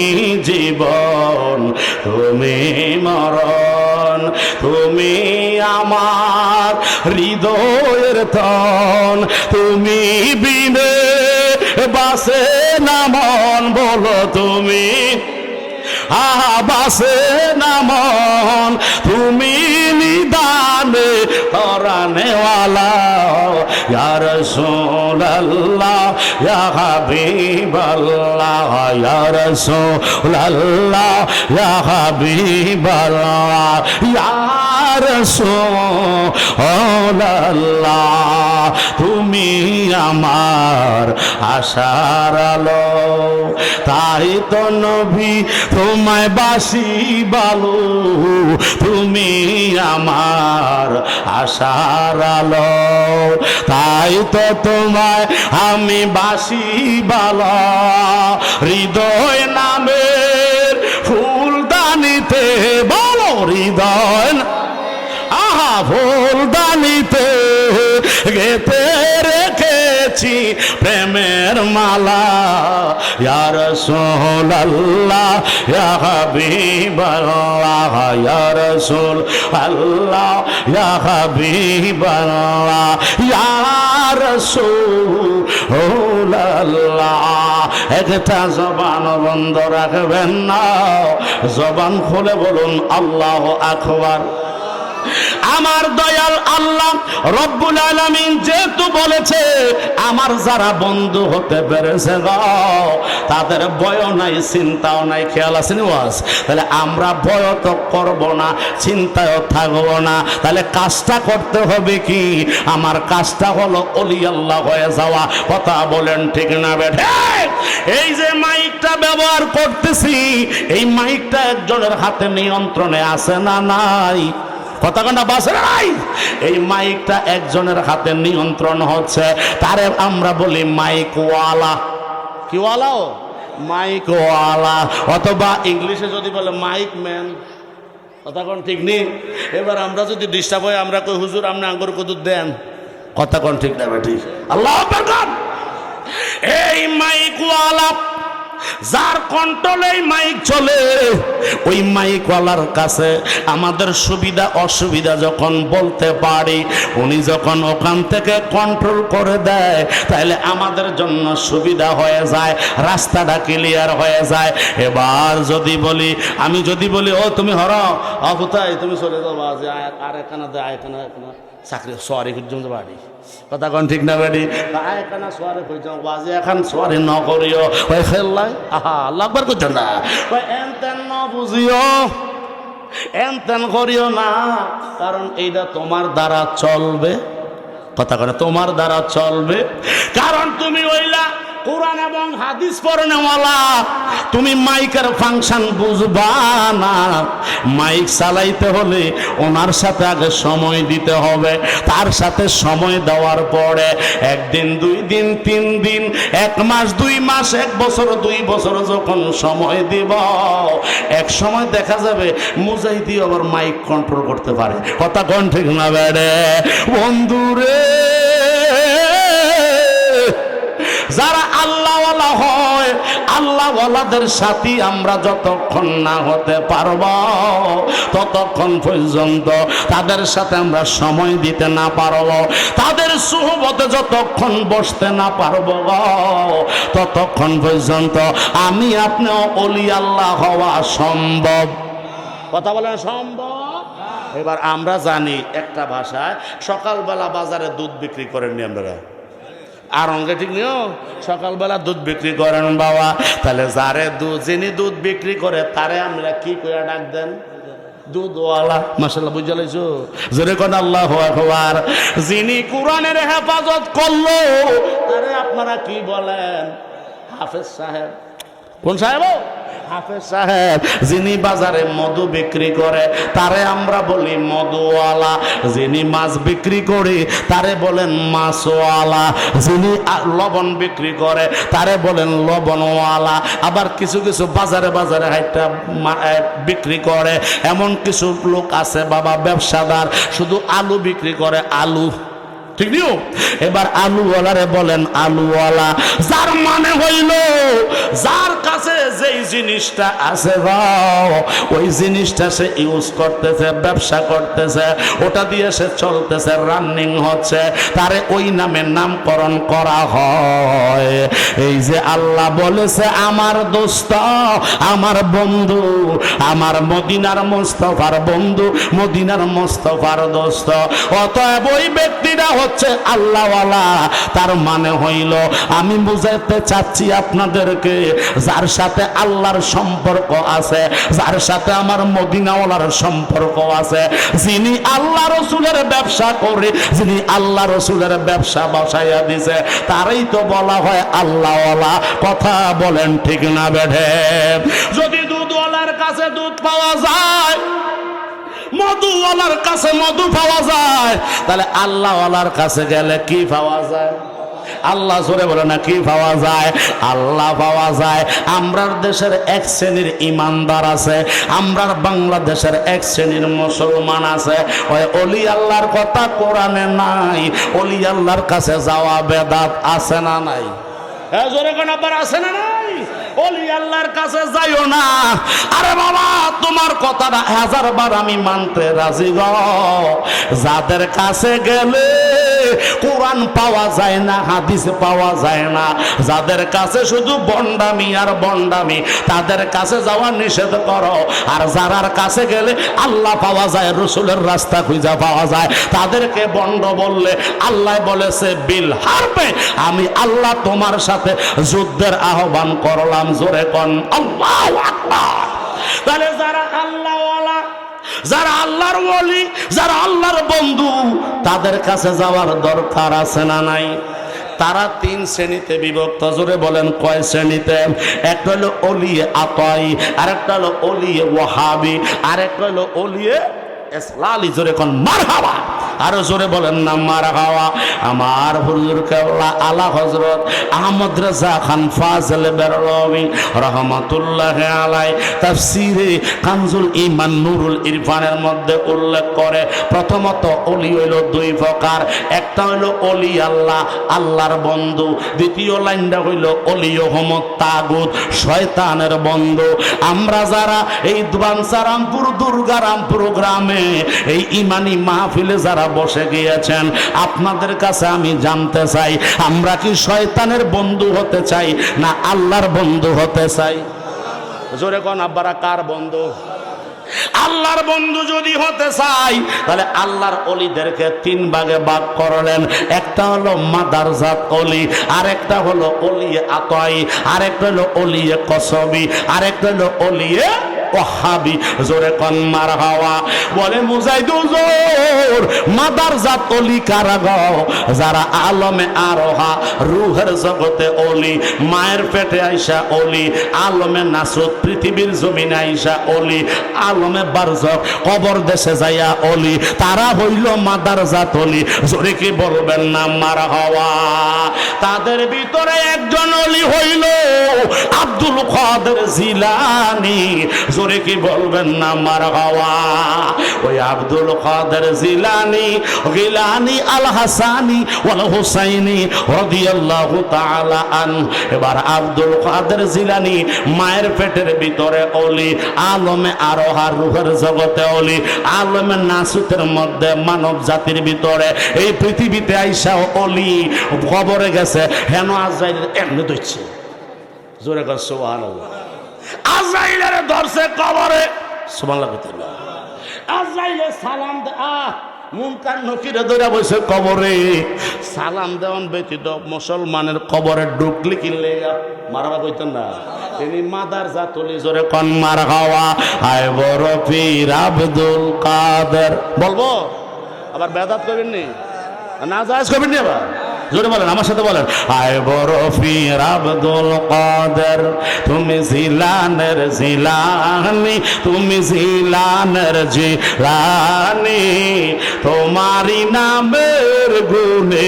জীবন, তুমি মরণ, তুমি আমার হৃদয়ের তন, তুমি বিনে বাসে না মন, বলো তুমি বাসে না মন, তুমি নিদানে তরানেওয়ালা, ইয়া রাসূলুল্লাহ, ইয়া হাবিবাল্লাহ, ইয়া রাসূলুল্লাহ, ইয়া হাবিবাল্লাহ, ইয়া রাসূলুল্লাহ, তুমি আমার আশার আলো, তাই তো নবী তোমায় বাসি বালো, তুমি আমার আশার আলো, তাই তো তোমায় আমি বাসি বালা, হৃদয় নামের ফুলদানিতে, বলো হৃদয়, আহা ফুলদানিতে গেতে রেখেছি প্রেমের মালা, ইয়া রাসূলুল্লাহ, ইয়া হাবিবাল্লাহ, ইয়া রাসূলুল্লাহ, ইয়া হাবিবাল্লাহ, ইয়া রাসূলুল্লাহ। একটা জবান বন্ধ রাখবেন না, জবান খুলে বলুন আল্লাহু আকবার। আমার দয়াল আল্লাহ রব্বুল আলামিন যেহেতু বলেছে আমার যারা বন্ধু হতে পেরেছে গো, তাদের ভয় নাই, চিন্তাও নাই, খেয়াল আছে নিওয়াজ। তাহলে আমরা ভয় তো করব না, চিন্তায়ও থাকবো না। তাহলে কাজটা করতে হবে কি? আমার কাজটা হলো ওলি আল্লাহ হয়ে যাওয়া। কথা বলেন ঠিক না বেঠে? এই যে মাইকটা ব্যবহার করতেছি, এই মাইকটা একজনের হাতে নিয়ন্ত্রণে আছে না নাই? কথা কন্যা বাসে নাই? এই মাইকটা একজনের হাতে নিয়ন্ত্রণ হচ্ছে, তারে আমরা বলি মাইকওয়ালা। কি ওয়ালা? মাইকওয়ালা। অথবা ইংলিশে যদি বলে মাইক ম্যান। কথা কোন ঠিক নেই? এবার আমরা যদি ডিস্টার্ব হয়, আমরা কই হুজুর আপনি আঙ্গুর কদুর দেন। কথা কোন ঠিক না? ঠিক। আল্লাহু আকবার। এই মাইকওয়ালা যার কন্ট্রোলেই মাইক চলে, ওই মাইকওয়ালার কাছে আমাদের সুবিধা অসুবিধা যখন বলতে পারি, উনি যখন ওখান থেকে কন্ট্রোল করে দেয়, তাহলে আমাদের জন্য সুবিধা হয়ে যায়, রাস্তাটা ক্লিয়ার হয়ে যায়। এবার যদি বলি, আমি যদি বলি ও তুমি হর কোথায় তুমি চলে যাও, আর এখানে এখানে চাকরি সোয়ারি খুঁজছেন তো বাড়ি, কথা কন ঠিক না বাড়ি এখানে সোয়ারি খুঁজছেন বাজে এখন সোয়ারি ন করিও ওই খেললাই আহা লাগবার করছেন না, ওই এন তেন ন বুঝিও, এন তেন করিও না, কারণ এইটা তোমার দ্বারা চলবে, কথা কন তোমার দ্বারা চলবে, কারণ তুমি ওইলা কোরআন এবং হাদিস পড়নেওয়ালা, তুমি মাইকের ফাংশন বুঝবা না। মাইক চালাইতে হলে ওনার সাথে আগে সময় দিতে হবে, তার সাথে সময় দেওয়ার পরে একদিন দুই দিন তিন দিন এক মাস দুই মাস এক বছর দুই বছর যখন সময় দিব, এক সময় দেখা যাবে মুজাহিদি আবার মাইক কন্ট্রোল করতে পারে, কথা কোন ঠিক না বেড়ে বন্ধুরে। যারা আল্লাহওয়ালা হয়, আল্লাহওয়ালাদের সাথে আমরা যতক্ষণ না হতে পারব, ততক্ষণ পর্যন্ত তাদের সাথে আমরা সময় দিতে না পারব, তাদের সুহবতে যতক্ষণ বসতে না পারব, ততক্ষণ পর্যন্ত আমি আপনিও ওলি আল্লাহ হওয়া সম্ভব, কথা বলেন সম্ভব। এবার আমরা জানি একটা ভাষায় সকালবেলা বাজারে দুধ বিক্রি করেননি আমরা, আর অঙ্গে ঠিক নিও সকালবেলা দুধ বিক্রি করেন বাবা, তাহলে যারে যিনি দুধ বিক্রি করে তারে আমরা কি করে ডাক দেন? দুধওয়ালা। মাশাআল্লাহ বুঝা লাইছো, জোরে কোন আল্লাহু আকবার। যিনি কোরআনের হেফাজত করলো তারে আপনারা কি বলেন? হাফেজ সাহেব। কোন সাহেব? হাফেজ সাহেব। যিনি বাজারে মধু বিক্রি করে তারে আমরা বলি মধুওয়ালা, যিনি মাছ বিক্রি করে তারে বলেন মাছওয়ালা, যিনি লবণ বিক্রি করে তারে বলেন লবণওয়ালা। আবার কিছু কিছু বাজারে বাজারে হাইটা বিক্রি করে এমন কিছু লোক আছে বাবা ব্যবসাদার, শুধু আলু বিক্রি করে, আলু, ঠিক নিও। এবার আলুওয়ালারে বলেন আলুওয়ালা, যার মানে হইল যার কাছে যেই জিনিসটা আছে ওই জিনিসটা সে ইউজ করতেছে, ব্যবসা করতেছে, ওটা দিয়ে সে চলতেছে, রানিং হচ্ছে, তারে ওই নামে নামকরণ করা হয়। এই যে আল্লাহ বলেছে আমার দোস্ত, আমার বন্ধু, আমার মদিনার মোস্তফার বন্ধু, মদিনার মোস্তফার দোস্ত, অতএব ওই ব্যক্তিটা হচ্ছে আল্লাহওয়ালা। তার মানে হইল আমি বুঝাতে চাচ্ছি আপনাদেরকে, যার সাথে আল্লাহর সম্পর্ক আছে, যার সাথে আমার মদিনাওয়ালার সম্পর্ক আছে, যিনি আল্লাহ রসুলের ব্যবসা করে, যিনি আল্লাহ রসুলের ব্যবসা বসাইয়া দিছে, তারই তো বলা হয় আল্লাহওয়ালা। কথা বলেন ঠিক না বেঠে? যদি দুধওয়ালার কাছে দুধ পাওয়া যায়, মধুওয়ালার কাছে মধু পাওয়া যায়, তাহলে আল্লাহওয়ালার কাছে গেলে কি পাওয়া যায়? আল্লাহ জোরে বলে না কি পাওয়া যায়? আল্লাহ পাওয়া যায়। আমরার দেশের এক শ্রেণীর ইমানদার আছে, আমরার বাংলাদেশের এক শ্রেণীর মুসলমান আছে, ওই অলি আল্লাহর কথা কোরআনে নাই, অলি আল্লাহর কাছে যাওয়া বেদাত আছে না নাই? জোরে কোন আবার আছে না নাই? অলি আল্লাহর কাছে যাইও না। আরে বাবা তোমার কথাটা 1000 বার আমি মানতে রাজি গো। যাদের কাছে গেলে কোরআন পাওয়া যায় না, হাদিস পাওয়া যায় না, যাদের কাছে শুধু বন্ডামি আর বন্ডামি, তাদের কাছে যাওয়া নিষেধ করো। আর যারার কাছে গেলে আল্লাহ পাওয়া যায়, রসুলের রাস্তা খুঁজে পাওয়া যায়, তাদেরকে বন্ড বললে আল্লাহ বলেছে বিল হারবে, আমি আল্লাহ তোমার সাথে যুদ্ধের আহ্বান করলাম। জোরে কোন আল্লাহু আকবার। তাহলে যারা আল্লাহওয়ালা, যারা আল্লাহর ওলি, যারা আল্লাহর বন্ধু, তাদের কাছে যাওয়ার দরকার আছে না নাই? তারা 3 শ্রেণীতে বিভক্ত। জোরে বলেন কয় শ্রেণীতে? একটা হলো ওলিয়ে আতাই, আরেকটা হলো ওলিয়ে ওয়াহাবি, আরেকটা হলো ওলিয়ে ইসলালি। জোরে কোন মারহাবা। আরো জোরে বলেন না মারহাবা। আমার হুজুর কেবলা আলা হযরত আহমদ রাজা খান ফাজল বেরলভী রহমাতুল্লাহ আলাই তাফসীরে কানজুল ঈমান নুরুল ইরফানের মধ্যে উল্লেখ করে, প্রথমত ওলি হইল দুই প্রকার, একটা হইল ওলি আল্লাহ, আল্লাহর বন্ধু, দ্বিতীয় লাইনটা হইল ওলি হমত তাগুত, শয়তানের বন্ধু। আমরা যারা এই বাঞ্ছারামপুর দুর্গারামপুর গ্রামে এই ইমানি মাহফিলে যারা বসে গিয়েছেন, আপনাদের কাছে আমি জানতে চাই, আমরা কি শয়তানের বন্ধু হতে চাই না আল্লাহর বন্ধু হতে চাই? জোরে কোন আব্বারা, কার বন্ধু? আল্লাহর বন্ধু যদি হতে চাই তাহলে আল্লাহর ওলিদেরকে তিন ভাগে ভাগ করলেন। একটা হলো মাদারজাত ওলি, আরেকটা হলো ওলিয়ে আতাই, আরেকটা হলো ওলিয়ে কসবি, আরেকটা হলো ওলিয়ে ওয়াহাবি। জোরে কোন মারহাবা। বলে মুজাহিদুল জোর, মাদারজাত ওলি কারা গো? যারা আলমে আরোহা, রুহের জগতে ওলি, মায়ের পেটে আইসা ওলি, আলমে নাসুত পৃথিবীর জমিনে আইসা ওলি, আলমে বারজক কবর দেশে যাইয়া ওলি, তারা হইল মাদারজাত ওলি। জোরে কি বলবেন না মারহাবা? তাদের ভিতরে একজন ওলি হইল আব্দুল কাদের জিলানী। জোরে কি বলবেন না মারহাবা? ওই আব্দুল কাদের জিলানী, গিলানী আল হাসানি ওয়াল হুসাইনি রাদিয়াল্লাহু তাআলা আন। এবার আব্দুল কাদের জিলানী মায়ের পেটের ভিতরে ওলি, আলমে আরোহা রূহের জগতে ওলি, আলমে নাসুতের মধ্যে মানব জাতির ভিতরে এই পৃথিবীতে আইসা ওলি, কবরে গেছে হেন আজরাইল এমনি দইছে। জোরে কর সুবহানাল্লাহ। আজরাইলের ধরছে কবরে, সুবহানাল্লাহ কইতেন। আজরাইলে সালাম দে, মুনকার নকিরে ধরে বসে কবরে সালাম দেওয়ান ব্যতীত মুসলমানের কবরে ঢুকলি কিনলে মারবা কইতেন না। তিনি মাদারজাত ওলি। জোরে কোন মারহাবা। আয় বড় পীর আব্দুল কাদের। বলবো আবার বেদাত করবেন নি, না জায়েজ করবেন নি? আবার জোরে বলেন, আমার সাথে বলেন। আয় বড় পীর আব্দুল কাদের, তুমি জিলানের জিলানি, তুমি জিলানের জিলানি, তোমারি নামের গুণে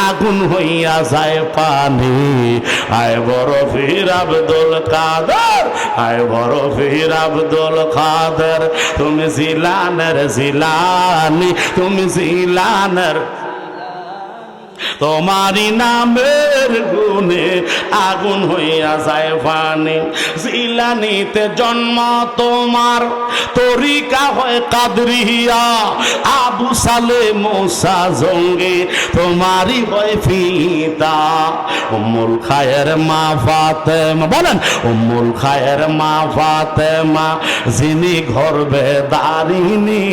আগুন হইয়া যায় পানি। আয় বড় পীর আব্দুল কাদের, আয় বড় পীর আব্দুল কাদের, তুমি জিলানের জিলানি, তুমি জিলানের, তোমারি নামের গুণে আগুন হইয়া যায় পানি। জিলানিতে জন্ম তোমার, তরিকা হয় কাদরিয়া, আবু সালে মুসা জঙ্গি তোমারি হয় ফিতা। উম্মুল খায়ের মা ফাতেমা, বলেন উম্মুল খায়ের মা ফাতেমা, যিনি গর্ভে দারিনী,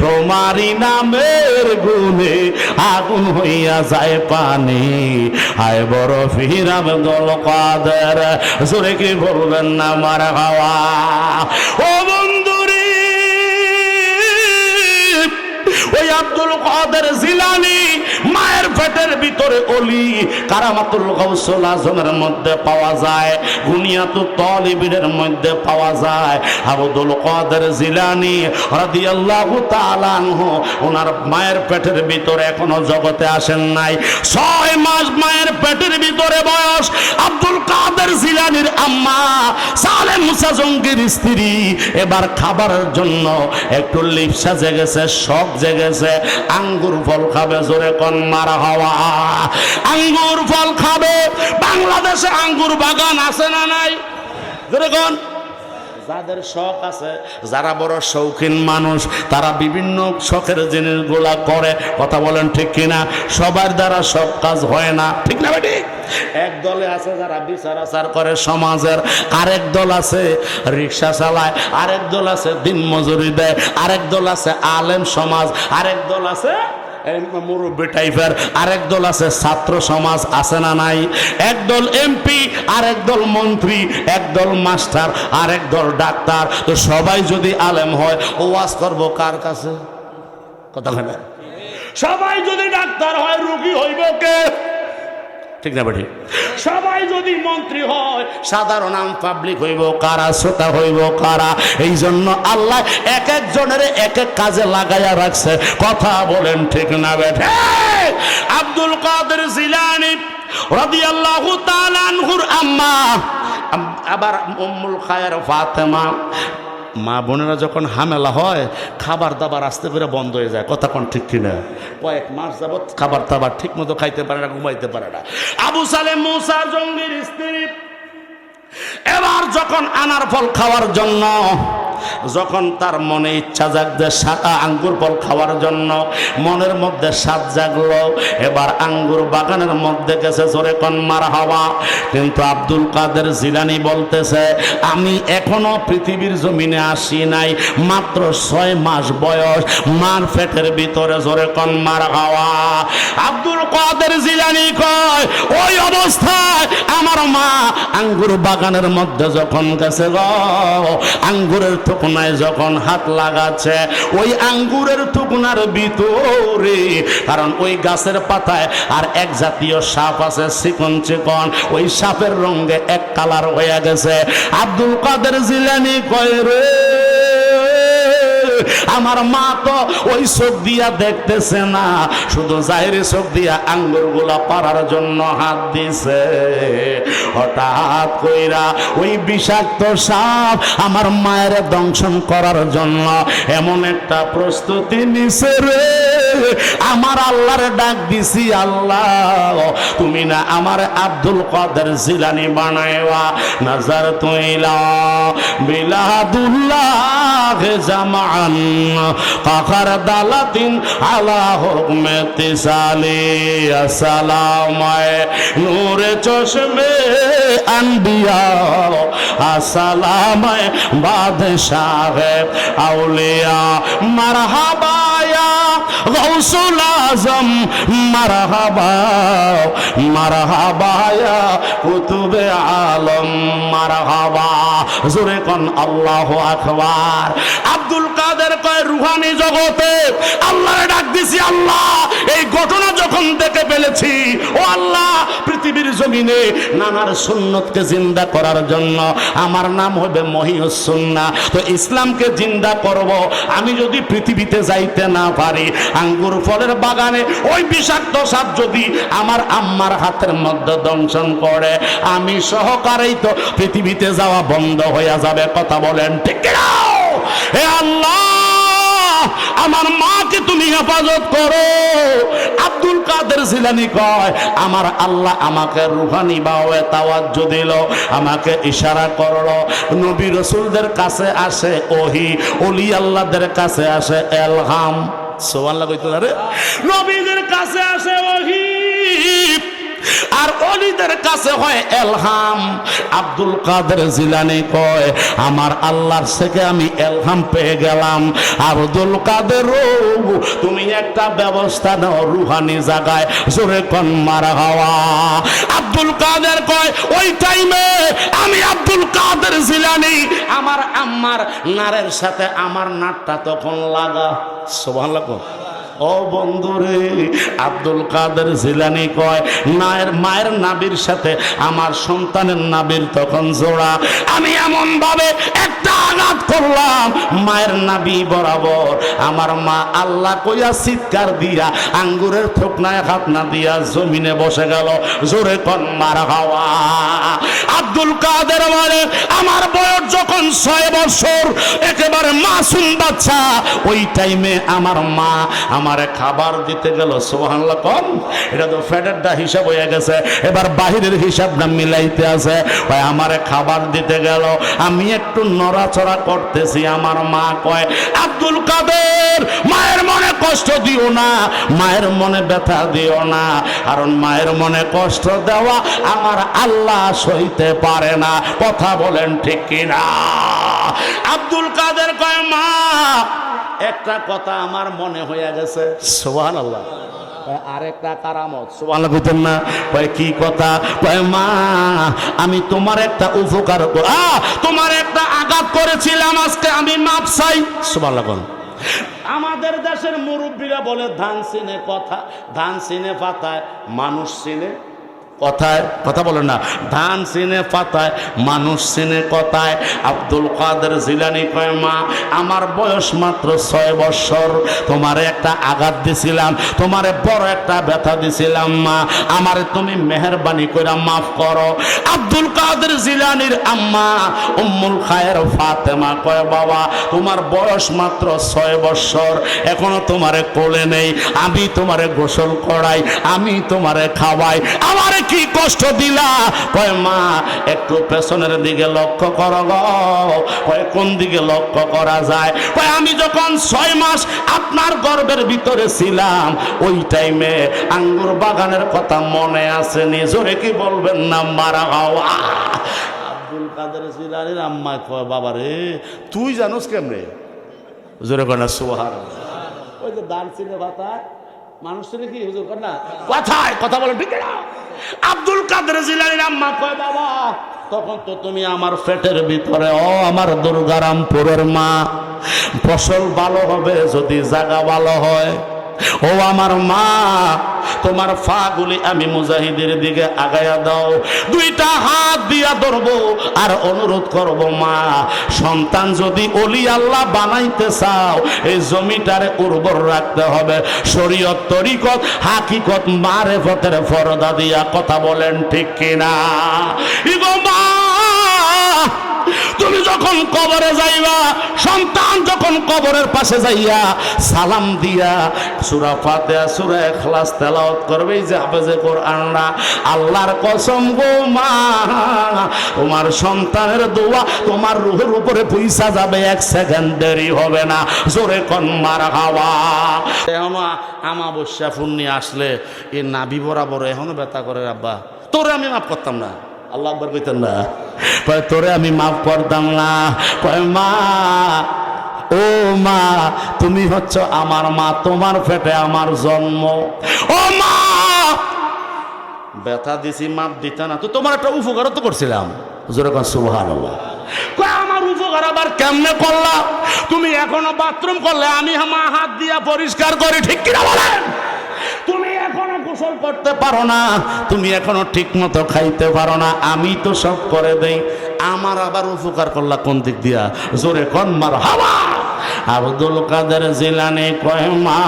তোমারি নামের গুণে আগুন হইয়া যায় পানি। আয় বড় পীর আব্দুল কাদের। জোরে কি বলবেন না মারহাবা? ও বন্ধুরে, ওই আব্দুল কাদের জিলানী মায়ের পেটের ভিতরে ওলি, কারামাতুল গাউসুল আজমের মধ্যে পাওয়া যায়, গুনিয়াতুত তালিবিনের মধ্যে পাওয়া যায়। আব্দুল কাদের জিলানী রাদিয়াল্লাহু তাআলা আনহু, ওনার মায়ের পেটের ভিতরে এখনো জগতে আসেন নাই। 6 মাস মায়ের পেটের ভিতরে বয়স। আব্দুল কাদের জিলানীর আম্মা সালেহ মুসা জঙ্গির স্ত্রী এবার খাবারের জন্য একটু লিপসা জেগেছে, শখ জেগেছে, আঙ্গুর ফল খাবে। জোরে কোন মারহাবা। আঙ্গুর ফল খাবে। বাংলাদেশে আঙ্গুর বাগান আছে না নাই? জোরে কোন। যাদের শখ আছে, যারা বড় শৌখিন মানুষ, তারা বিভিন্ন শখের জিনিসগুলা করে। কথা বলেন ঠিক কিনা? সবার দ্বারা সব কাজ হয় না, ঠিক না বেটি? এক দলে আছে যারা বিচার আচার করে সমাজের, আরেক দল আছে রিক্সা চালায়, আরেক দল আছে দিন মজুরি দেয়, আরেক দল আছে আলেম সমাজ, আরেক দল আছে মুরব্বী টাইপের, আরেক দল আছে ছাত্র সমাজ, আছে না নাই? একদল এমপি, আরেক দল মন্ত্রী, একদল মাস্টার, আরেক দল ডাক্তার। তো সবাই যদি আলেম হয়, ওয়াজ করবো কার কাছে? কথা বলে। সবাই যদি ডাক্তার হয়, রুগী হইব কে? ঠিক না বেটি? সবাই যদি মন্ত্রী হয় সাধারণ আম পাবলিক হইব কারা, শ্রোতা হইব কারা? এই জন্য আল্লাহ এক একজনের এক এক কাজে লাগাইয়া রাখছে। কথা বলেন ঠিক না বেঠে? আব্দুল কাদের জিলানী রাদিয়াল্লাহু তাআলা আনহুর আম্মা, আবার উম্মুল খায়ের ফাতেমা, মা বোনেরা যখন হামেলা হয় খাবার দাবার আস্তে করে বন্ধ হয়ে যায়। কথা কোন ঠিক কিনা? কয়েক মাস যাবত খাবার দাবার ঠিক মতো খাইতে পারে না, ঘুমাইতে পারে না। আবু সালেম মুসা জঙ্গির স্ত্রী এবার যখন আনার ফল খাওয়ার জন্য, যখন তার মনে ইচ্ছা জাগছে সাদা আঙ্গুর ফল খাওয়ার জন্য, মনের মধ্যে স্বাদ জাগলো, এবার আঙ্গুর বাগানের মধ্যে গেছে, জোরে কোন মারহাবা। কিন্তু আব্দুল কাদের জিলানী বলতেছে আমি এখনো পৃথিবীর জমিনে আসি নাই, মাত্র 6 মাস বয়স মার পেটের ভিতরে, জোরে কোন মারহাবা। আব্দুল কাদের জিলানী কয় ওই অবস্থায় আমার মা আঙ্গুর বাগানের মধ্যে যখন গেছে গো, আঙ্গুরের টুকুনায় যখন হাত লাগাচ্ছে, ওই আঙ্গুরের টুকুনার ভিতরে, কারণ ওই গাছের পাতায় আর এক জাতীয় সাপ আছে চিকন চিকন, ওই সাপের রঙে এক কালার হয়ে গেছে। আব্দুল কাদের জিলানী কয় রে আমার মা তো ওই চোখ দিয়া দেখতেছে না, শুধু জাহিরি চোখ দিয়া আঙ্গুর গুলা পাড়ার জন্য হাত দিছে। হঠাৎ কইরা ওই বিষাক্ত সাপ আমার মায়ের দংশন করার জন্য এমন একটা প্রস্তুতি নিছে রে, আমার আল্লাহর ডাক দিছি, আল্লাহ তুমি না আমার আব্দুল কাদের জিলানী বানাইবা, নাজার তুইলা বিলাদুল্লাহ জামান কাকার দালাতিন আলা হুকমে তিসালি, আসসালামায়ে নূরে চশমে আনবিয়া, আসসালামায়ে বাদশাহে আউলিয়া, মারহাবা ইয়া গাউসুল আজম, মারহাবা মারহাবা ইয়া কুতুবে আলম, মারহাবা। জোরে কোন আল্লাহু আকবার। আব্দুল কাদের কয় রুহানি জগতে আল্লাহর ডাক দিছি, আল্লাহ এই ঘটনা যখন দেখে ফেলেছি, ও আল্লাহ পৃথিবীর জমিনে নানার সুন্নতকে জিন্দা করার জন্য আমার নাম হবে মহিউস সুন্নাহ, তো ইসলামকে জিন্দা করব। আমি যদি পৃথিবীতে যাইতে না পারি, আঙ্গুর ফলের বাগানে ওই বিষাক্ত সাপ যদি আমার আম্মার হাতের মধ্যে দংশন করে, আমি সহকারেই তো পৃথিবীতে যাওয়া বন্ধ হয়ে যাবে। কথা বলেন ঠিক কিনা? হে আল্লাহ আমার মাকে তুমি হেফাজত করো। আব্দুল কাদের জিলানী কয় আমার আল্লাহ আমাকে রুহানি ভাবে তাওয়াজ্জু দিল, আমাকে ইশারা করলো। নবী রাসূলদের কাছে আসে ওহী, ওলি আল্লাহদের কাছে আসে ইলহাম। সুবহানাল্লাহ কইতো না রে? নবীদের কাছে আসে ওহী আর ওলিদের কাছে হয় এলহাম। আব্দুল কাদের জিলানী কয় আমার আল্লাহর থেকে আমি এলহাম পেয়ে গেলাম। আব্দুল কাদের তুমি একটা ব্যবস্থা নাও রুহানি জায়গায়, জোরে কোন মারহাবা। আব্দুল কাদের কয় ওই টাইমে আমি আব্দুল কাদের জিলানী আমার আম্মার নারের সাথে আমার নাটটা তখন লাগা। সুবহানাল্লাহ। ও বন্ধুরে, আব্দুল কাদের জিলানী কয় মায়ের নাবির সাথে আমার সন্তানের নাবির তখন জোড়া। আমি এমন ভাবে একটা আঘাত করলাম মায়ের নাবি বরাবর, আমার মা আল্লাহ কইয়া চিৎকার দিয়া আঙ্গুরের থুকনায় হাত না দিয়া জমিনে বসে গেল। জোরে কোন মারহাবা। আব্দুল কাদের বলে আমার বয়স যখন 6 বছর, একেবারে মাসুম বাচ্চা, ওই টাইমে আমার মা আমারে খাবার দিতে গেল। সুবহানাল্লাহ কম। এটা তো ফ্যাটেরটা হিসাব হয়ে গেছে, এবার বাহিরের হিসাবটা মিলাইতে আছে। ভাই আমারে খাবার দিতে গেল, আমি একটু নড়াচড়া করতেছি, আমার মা কয় আব্দুল কাদের মায়ের মনে কষ্ট দিও না, মায়ের মনে ব্যথা দিও না, কারণ মায়ের মনে কষ্ট দেওয়া আমার আল্লাহ সইতে পারে না। কথা বলেন ঠিক কিনা? আব্দুল কাদের কয় মা একটা কথা আমার মনে হয়ে গেছে। সুবহানাল্লাহ। আরেকটা কারামত। সুবহানাল্লাহ কইতেন না? কয় কি কথা? কয় মা আমি তোমার একটা উপকার, তোমার একটা আঘাত করেছিলাম, আজকে আমি মাপ চাই। সুবহানাল্লাহ। আমাদের দেশের মুরব্বীরা বলে ধান চিনে কথা, ধান চিনে পাতায়, মানুষ চিনে কথায় কথা বলে না, ধান চিনে পাতায়, মানুষ চিনে কথায়। আব্দুল কাদের জিলানী কয়, মা আমার বয়স মাত্র 6 বছর, তোমারে একটা আঘাত দিছিলাম, তোমারে বড় একটা ব্যথা দিছিলাম, মা আমারে তুমি মেহেরবানি করে মাফ করো। আব্দুল কাদের জিলানীর আম্মা উম্মুল খায়ের ফাতেমা কয়, বাবা তোমার বয়স মাত্র 6 বছর, এখনো তোমারে কোলে নেই, আমি তোমারে গোসল করাই, আমি তোমারে খাওয়াই, আমারে কি কষ্ট দিলা? কয় মা একটু পেছনের দিকে লক্ষ্য করো গো। কয় কোন দিকে লক্ষ্য করা যায়? কয় আমি যখন 6 মাস আপনার গর্ভের ভিতরে ছিলাম, ওই টাইমে আঙ্গুর বাগানের কথা মনে আছে নি? জোরে কি বলবেন না মারা হাওয়া? আব্দুল কাদের জিলানীর আম্মা কয়, বাবা রে তুই জানোস কেমনে? জোরে কয় না সুবহানাল্লাহ। ওই যে দান চিনে ভাতা মানুষ চিনে কি হুজুর কর না কথায় কথা বলেন ঠিক না? আব্দুল কাদের জিলানীর আম্মা কয়, বাবা তখন তো তুমি আমার পেটের ভিতরে, ও আমার দুর্গারামপুরের মা, ফসল ভালো হবে যদি জায়গা ভালো হয়। ও আমার মা, তোমার ফাগুলি আমি মুজাহিদের দিকে আগায়া দাও, 2টা হাত দিয়া ধরবো আর অনুরোধ করব, মা সন্তান যদি ওলি আল্লাহ বানাইতে চাও, এই জমিটারে উর্বর রাখতে হবে, শরীয়ত তরিকত হাকিকত মারেফতের পর্দা দিয়া। কথা বলেন ঠিক কিনা? ইগো মা, তুমি যখন কবরে যাইবা, সন্তান যখন কবরের পাশে যাইয়া সালাম দিয়া সূরা ফাতিহা সূরা ইখলাস তেলাওয়াত করবে, যে হাফেজে কোরআনরা, আল্লাহর কসম গো মা, তোমার সন্তানের দোয়া তোমার রূহের উপরে পয়সা যাবে, 1 সেকেন্ড দেরি হবে না। জোরে কোন মারহাবা। এখনো আমাবস্যা পূর্ণি আসলে এ নাভি বরাবর এখনো ব্যথা করে, আব্বা তোরে আমি মাফ করতাম না। আল্লাহ আকবার কইতেন না? কয় তোরে আমি মাফ করতাম না। কয় মা, ও মা তুমি হচ্ছ আমার মা, তোমার পেটে আমার জন্ম। ও মা ব্যথা দিছি মাপ দিতে না তো, তোমার একটা উপকারও তো করছিলাম। জোরে কোন সুবহানাল্লাহ। কয় আমার উপকার আবার কেমনে করলা? তুমি এখনো বাথরুম করলে আমি আমার হাত দিয়া পরিষ্কার করি, ঠিক কিনা বলেন? তুমি এখনো গোসল করতে পারো না, তুমি এখনো ঠিক মতো খাইতে পারো না, আমি তো সব করে দেই, আমার আবার উপকার করলা কোন দিক দিয়া? জোরে কোন মারহাবা। আব্দুল কাদের জিলানী কয়, মা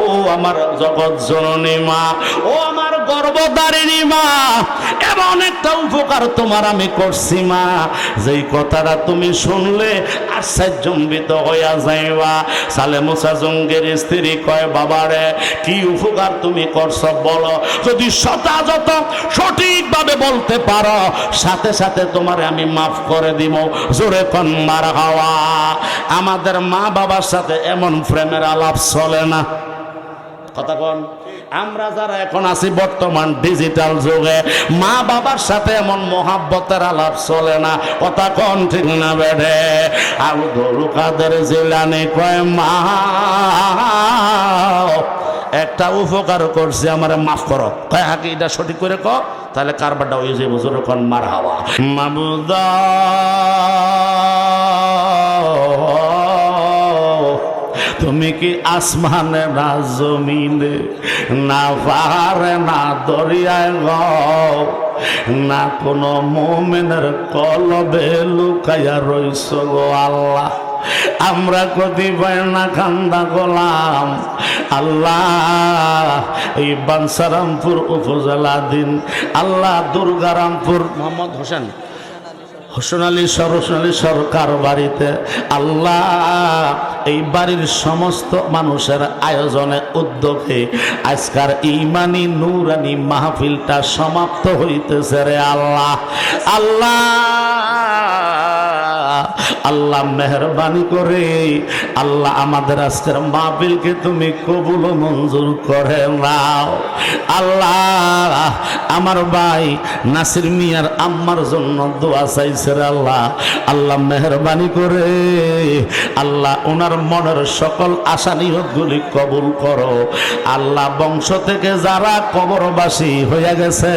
ও আমার জগৎ জননী মা, ও আমার গর্ভধারিণী মা, এমন একটা উপকার তোমার আমি করছি মা, যেই কথাটা তুমি শুনলে আশ্চর্যজম্বিত হইয়া যাইবা। সালে মুসা জঙ্গের স্ত্রী কয়, বাবারে কি উপকার তুমি করছো বলো, যদি যথাযথ সঠিকভাবে বলতে পারো, সাথে সাথে তোমার আমি মাফ করে দিব। জোরে কোন মারহাবা। আমাদের মা বাবার সাথে এমন প্রেমের আলাপ চলে না। কথা কোন? আমরা যারা এখন আছি বর্তমান ডিজিটাল যুগে, মা বাবার সাথে এমন মহাব্বতের আলাপ চলে না। কথা কোন ঠিক না বেড়ে? আব্দুল কাদের জিলানী কয়, মা একটা উপকার করছে, আমারে মাফ করো। কয় আগে এটা সঠিক করে কো, তাহলে কারবারটা হয়ে যাবে। জোরে কোন মারহাবা। মাবুদা তুমি কি আসমানে না জমিনে, না পাহাড়ে না দরিয়ায় গো, না কোনো মুমিনের কলবে লুকাইয়া রইছ গো আল্লাহ। আমরা কতিপয় না খান্দা গোলাম আল্লাহ, এই বাঞ্ছারামপুর উপজেলাধীন আল্লাহ দুর্গারামপুর মোহাম্মদ হোসেন আলী সরকার বাড়িতে আল্লাহ, এই বাড়ির সমস্ত মানুষের আয়োজনে উদ্যোগে আজকার ইমানি নুরানি মাহফিলটা সমাপ্ত হইতেছে রে আল্লাহ। আল্লাহ আল্লাহ মেহরবানি করে আল্লাহ আমাদের আজকের মাহফিলকে তুমি কবুল মঞ্জুর করে নাও আল্লাহ। আমার ভাই নাসির মিয়ার আম্মার জন্য দোয়া চাইছে আল্লাহ। আল্লাহ মেহরবানি করে আল্লাহ ওনার মনের সকল আশা নিয়তগুলি কবুল করো আল্লাহ। বংশ থেকে যারা কবরবাসী হয়ে গেছে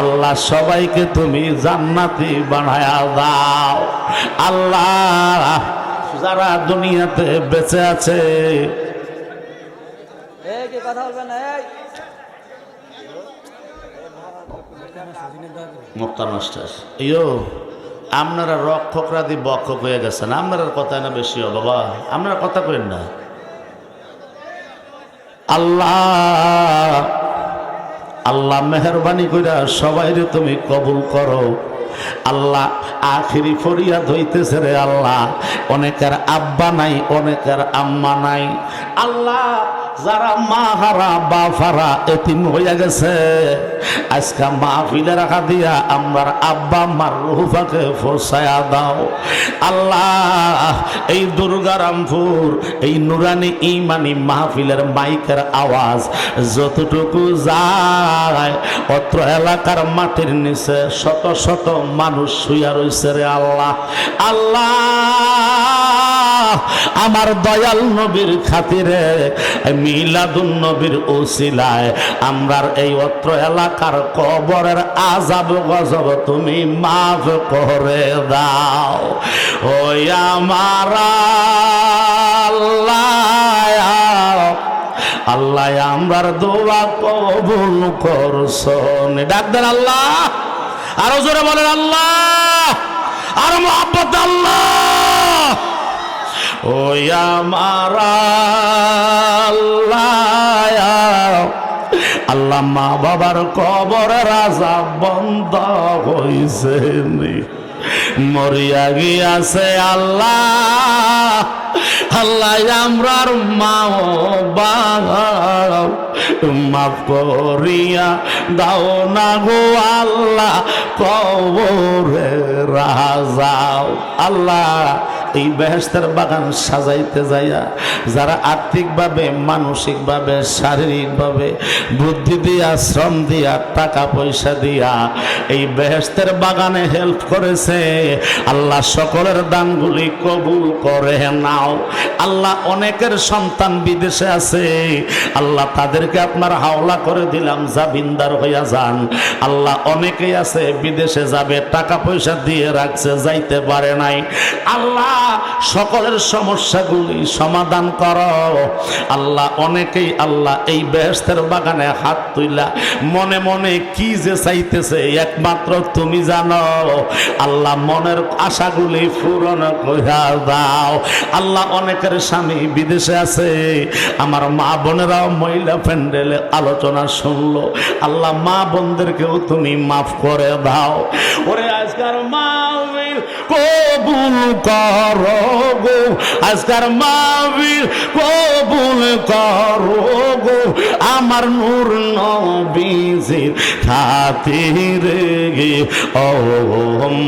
আল্লাহ সবাইকে তুমি জান্নাতি বানায়া দাও আল্লাহ। যারা দুনিয়াতে বেঁচে আছে মুক্তার মাস্টার ইয়ো আপনারা রক্ষকরা দিয়ে বক্ষক হয়ে গেছেন, আপনার কথা না বেশি বাবা, আপনার কথা কইেন না। আল্লাহ আল্লাহ মেহরবানি কইরা সবাইরে তুমি কবুল করো আল্লাহ। আখিরি ফরিয়াদ হইতেছে রে আল্লাহ, অনেকের আব্বা নাই, অনেকের আম্মা নাই আল্লাহ, যারা মা হারা বাপ হারা এতিম হইয়া গেছে, আজকে মাহফিলে রাখা দিয়া আমার আব্বা আম্মার রুহটাকে ফসায়া দাও আল্লাহ। এই দুর্গারামপুর এই নুরানি ইমানি মাহফিলের মাইকের আওয়াজ যতটুকু যায়, অত্র এলাকার মাটির নিচে শত শত মানুষ শুইয়া রইছে রে আল্লাহ। আল্লাহ আমার দয়াল নবীর খাতিরে মিলাদুন নবীর উসিলায় আমরার এই অত্র এলাকার কবরের আযাব গজব তুমি মাফ করে দাও। ওই আমার আল্লাহ আল্লাহ আমরার দোয়া কবুল করছন। ডাক দেন আল্লাহ, আরো জোরে বলেন আল্লাহ, আর মোহাব্বত আল্লাহ। ওই আমার আল্লাহ আল্লাহ মা বাবার কবরের আযাব বন্ধ হইছে, মরিয়া গিয়াছে আল্লাহ। আল্লাহ আমরার মা বাবা মাফ করিয়া দাও না গো আল্লাহ, কবরে রাজাও আল্লাহ। এই বেহেশতের বাগান সাজাইতে যাইয়া যারা আর্থিকভাবে মানসিকভাবে শারীরিকভাবে বুদ্ধি দিয়া শ্রম দিয়া টাকা পয়সা দিয়া এই বেহেশতের বাগানে হেল্প করেছে আল্লাহ, সকলের দানগুলি কবুল করে নাও আল্লাহ। অনেকের সন্তান বিদেশে আছে আল্লাহ, তাদেরকে আপনার হাওলা করে দিলাম, জামিনদার হইয়া যান আল্লাহ। অনেকেই আছে বিদেশে যাবে, টাকা পয়সা দিয়ে রাখছে, যাইতে পারে নাই আল্লাহ। সকলের সমস্যাগুলি সমাধান করো আল্লাহ। অনেকেই আল্লাহ এই বেহেশতের বাগানে হাত তুইলা মনে মনে কি যে চাইতেছে একমাত্র তুমি জানো আল্লাহ। মনের আশাগুলি পূরণ কইরা দাও আল্লাহ। অনেকের স্বামী বিদেশে আছে, আমার মা বোনেরাও মহিলা প্যান্ডেলে আলোচনা শুনলো আল্লাহ, মা বোনদেরকেও তুমি মাফ করে দাও। ওরে আজকার মাহফিল কবুল করো গো, আজকার মাহফিল কবুল করো গো, আমার নূর নবীজির খাতিরে ও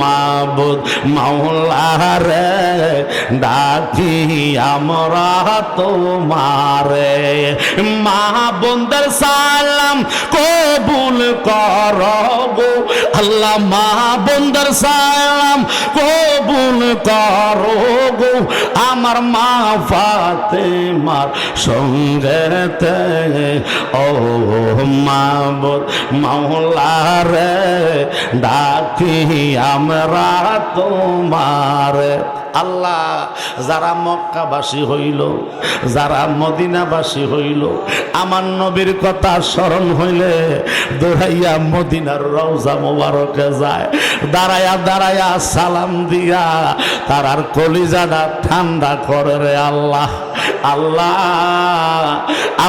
মাবুদ মাওলা রে, ডাকি আমরা তোমারে। মা বোনদের সালাম কবুল করো গো আল্লাহ, মা বোনদের সালাম কবুল করো গো, আমার মা ফাতেমার সঙ্গেতে ও মাবুদ মাওলা রে, ডাকি আমরা তোমারে আল্লাহ। যারা মক্কাবাসী হইল, যারা মদিনাবাসী হইল, আমার নবীর কথা স্মরণ হইলে দৌড়াইয়া মদিনার রওজা মোবারকে যায়, দাঁড়ায়া দাঁড়ায়া সালাম দিয়া তার কলিজাটা ঠান্ডা করে রে আল্লাহ। আল্লাহ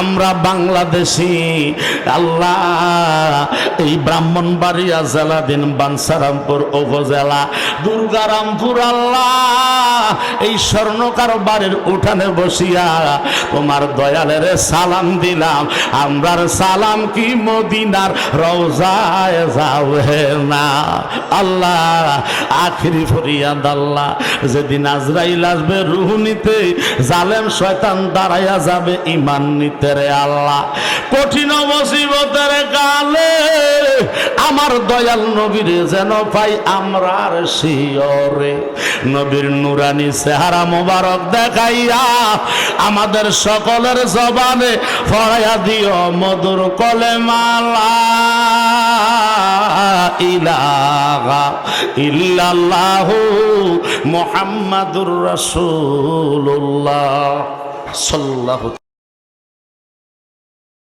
আমরা বাংলাদেশি আল্লাহ, এই ব্রাহ্মণবাড়িয়া জেলাধীন বাঞ্ছারামপুর উপজেলা দুর্গারামপুর আল্লাহ, এই স্বর্ণকার বাড়ির উঠানে বসিয়া তোমার দয়ালের সালাম দিলাম। আমরার সালাম কি মদিনার রওজায় যাবে না আল্লাহ। আখিরি ফরিয়াদ আল্লাহ, যেদিন আজরাইল আসবে রূহ নিতে, জালেম শয়তান দাঁড়াইয়া যাবে ঈমান নিতে রে আল্লাহ। কঠিন মুসিবতের কালে আমার দয়াল নবীর যেন পাই আমরার শিয়রে, নবীর নুরানি চেহারা মোবারক দেখাইয়া আমাদের সকলের জবানে পড়াইয়া দিও মধুর কলেমা লা ইলাহা ইল্লাল্লাহু মুহাম্মাদুর রাসূলুল্লাহ সাল্লাল্লাহু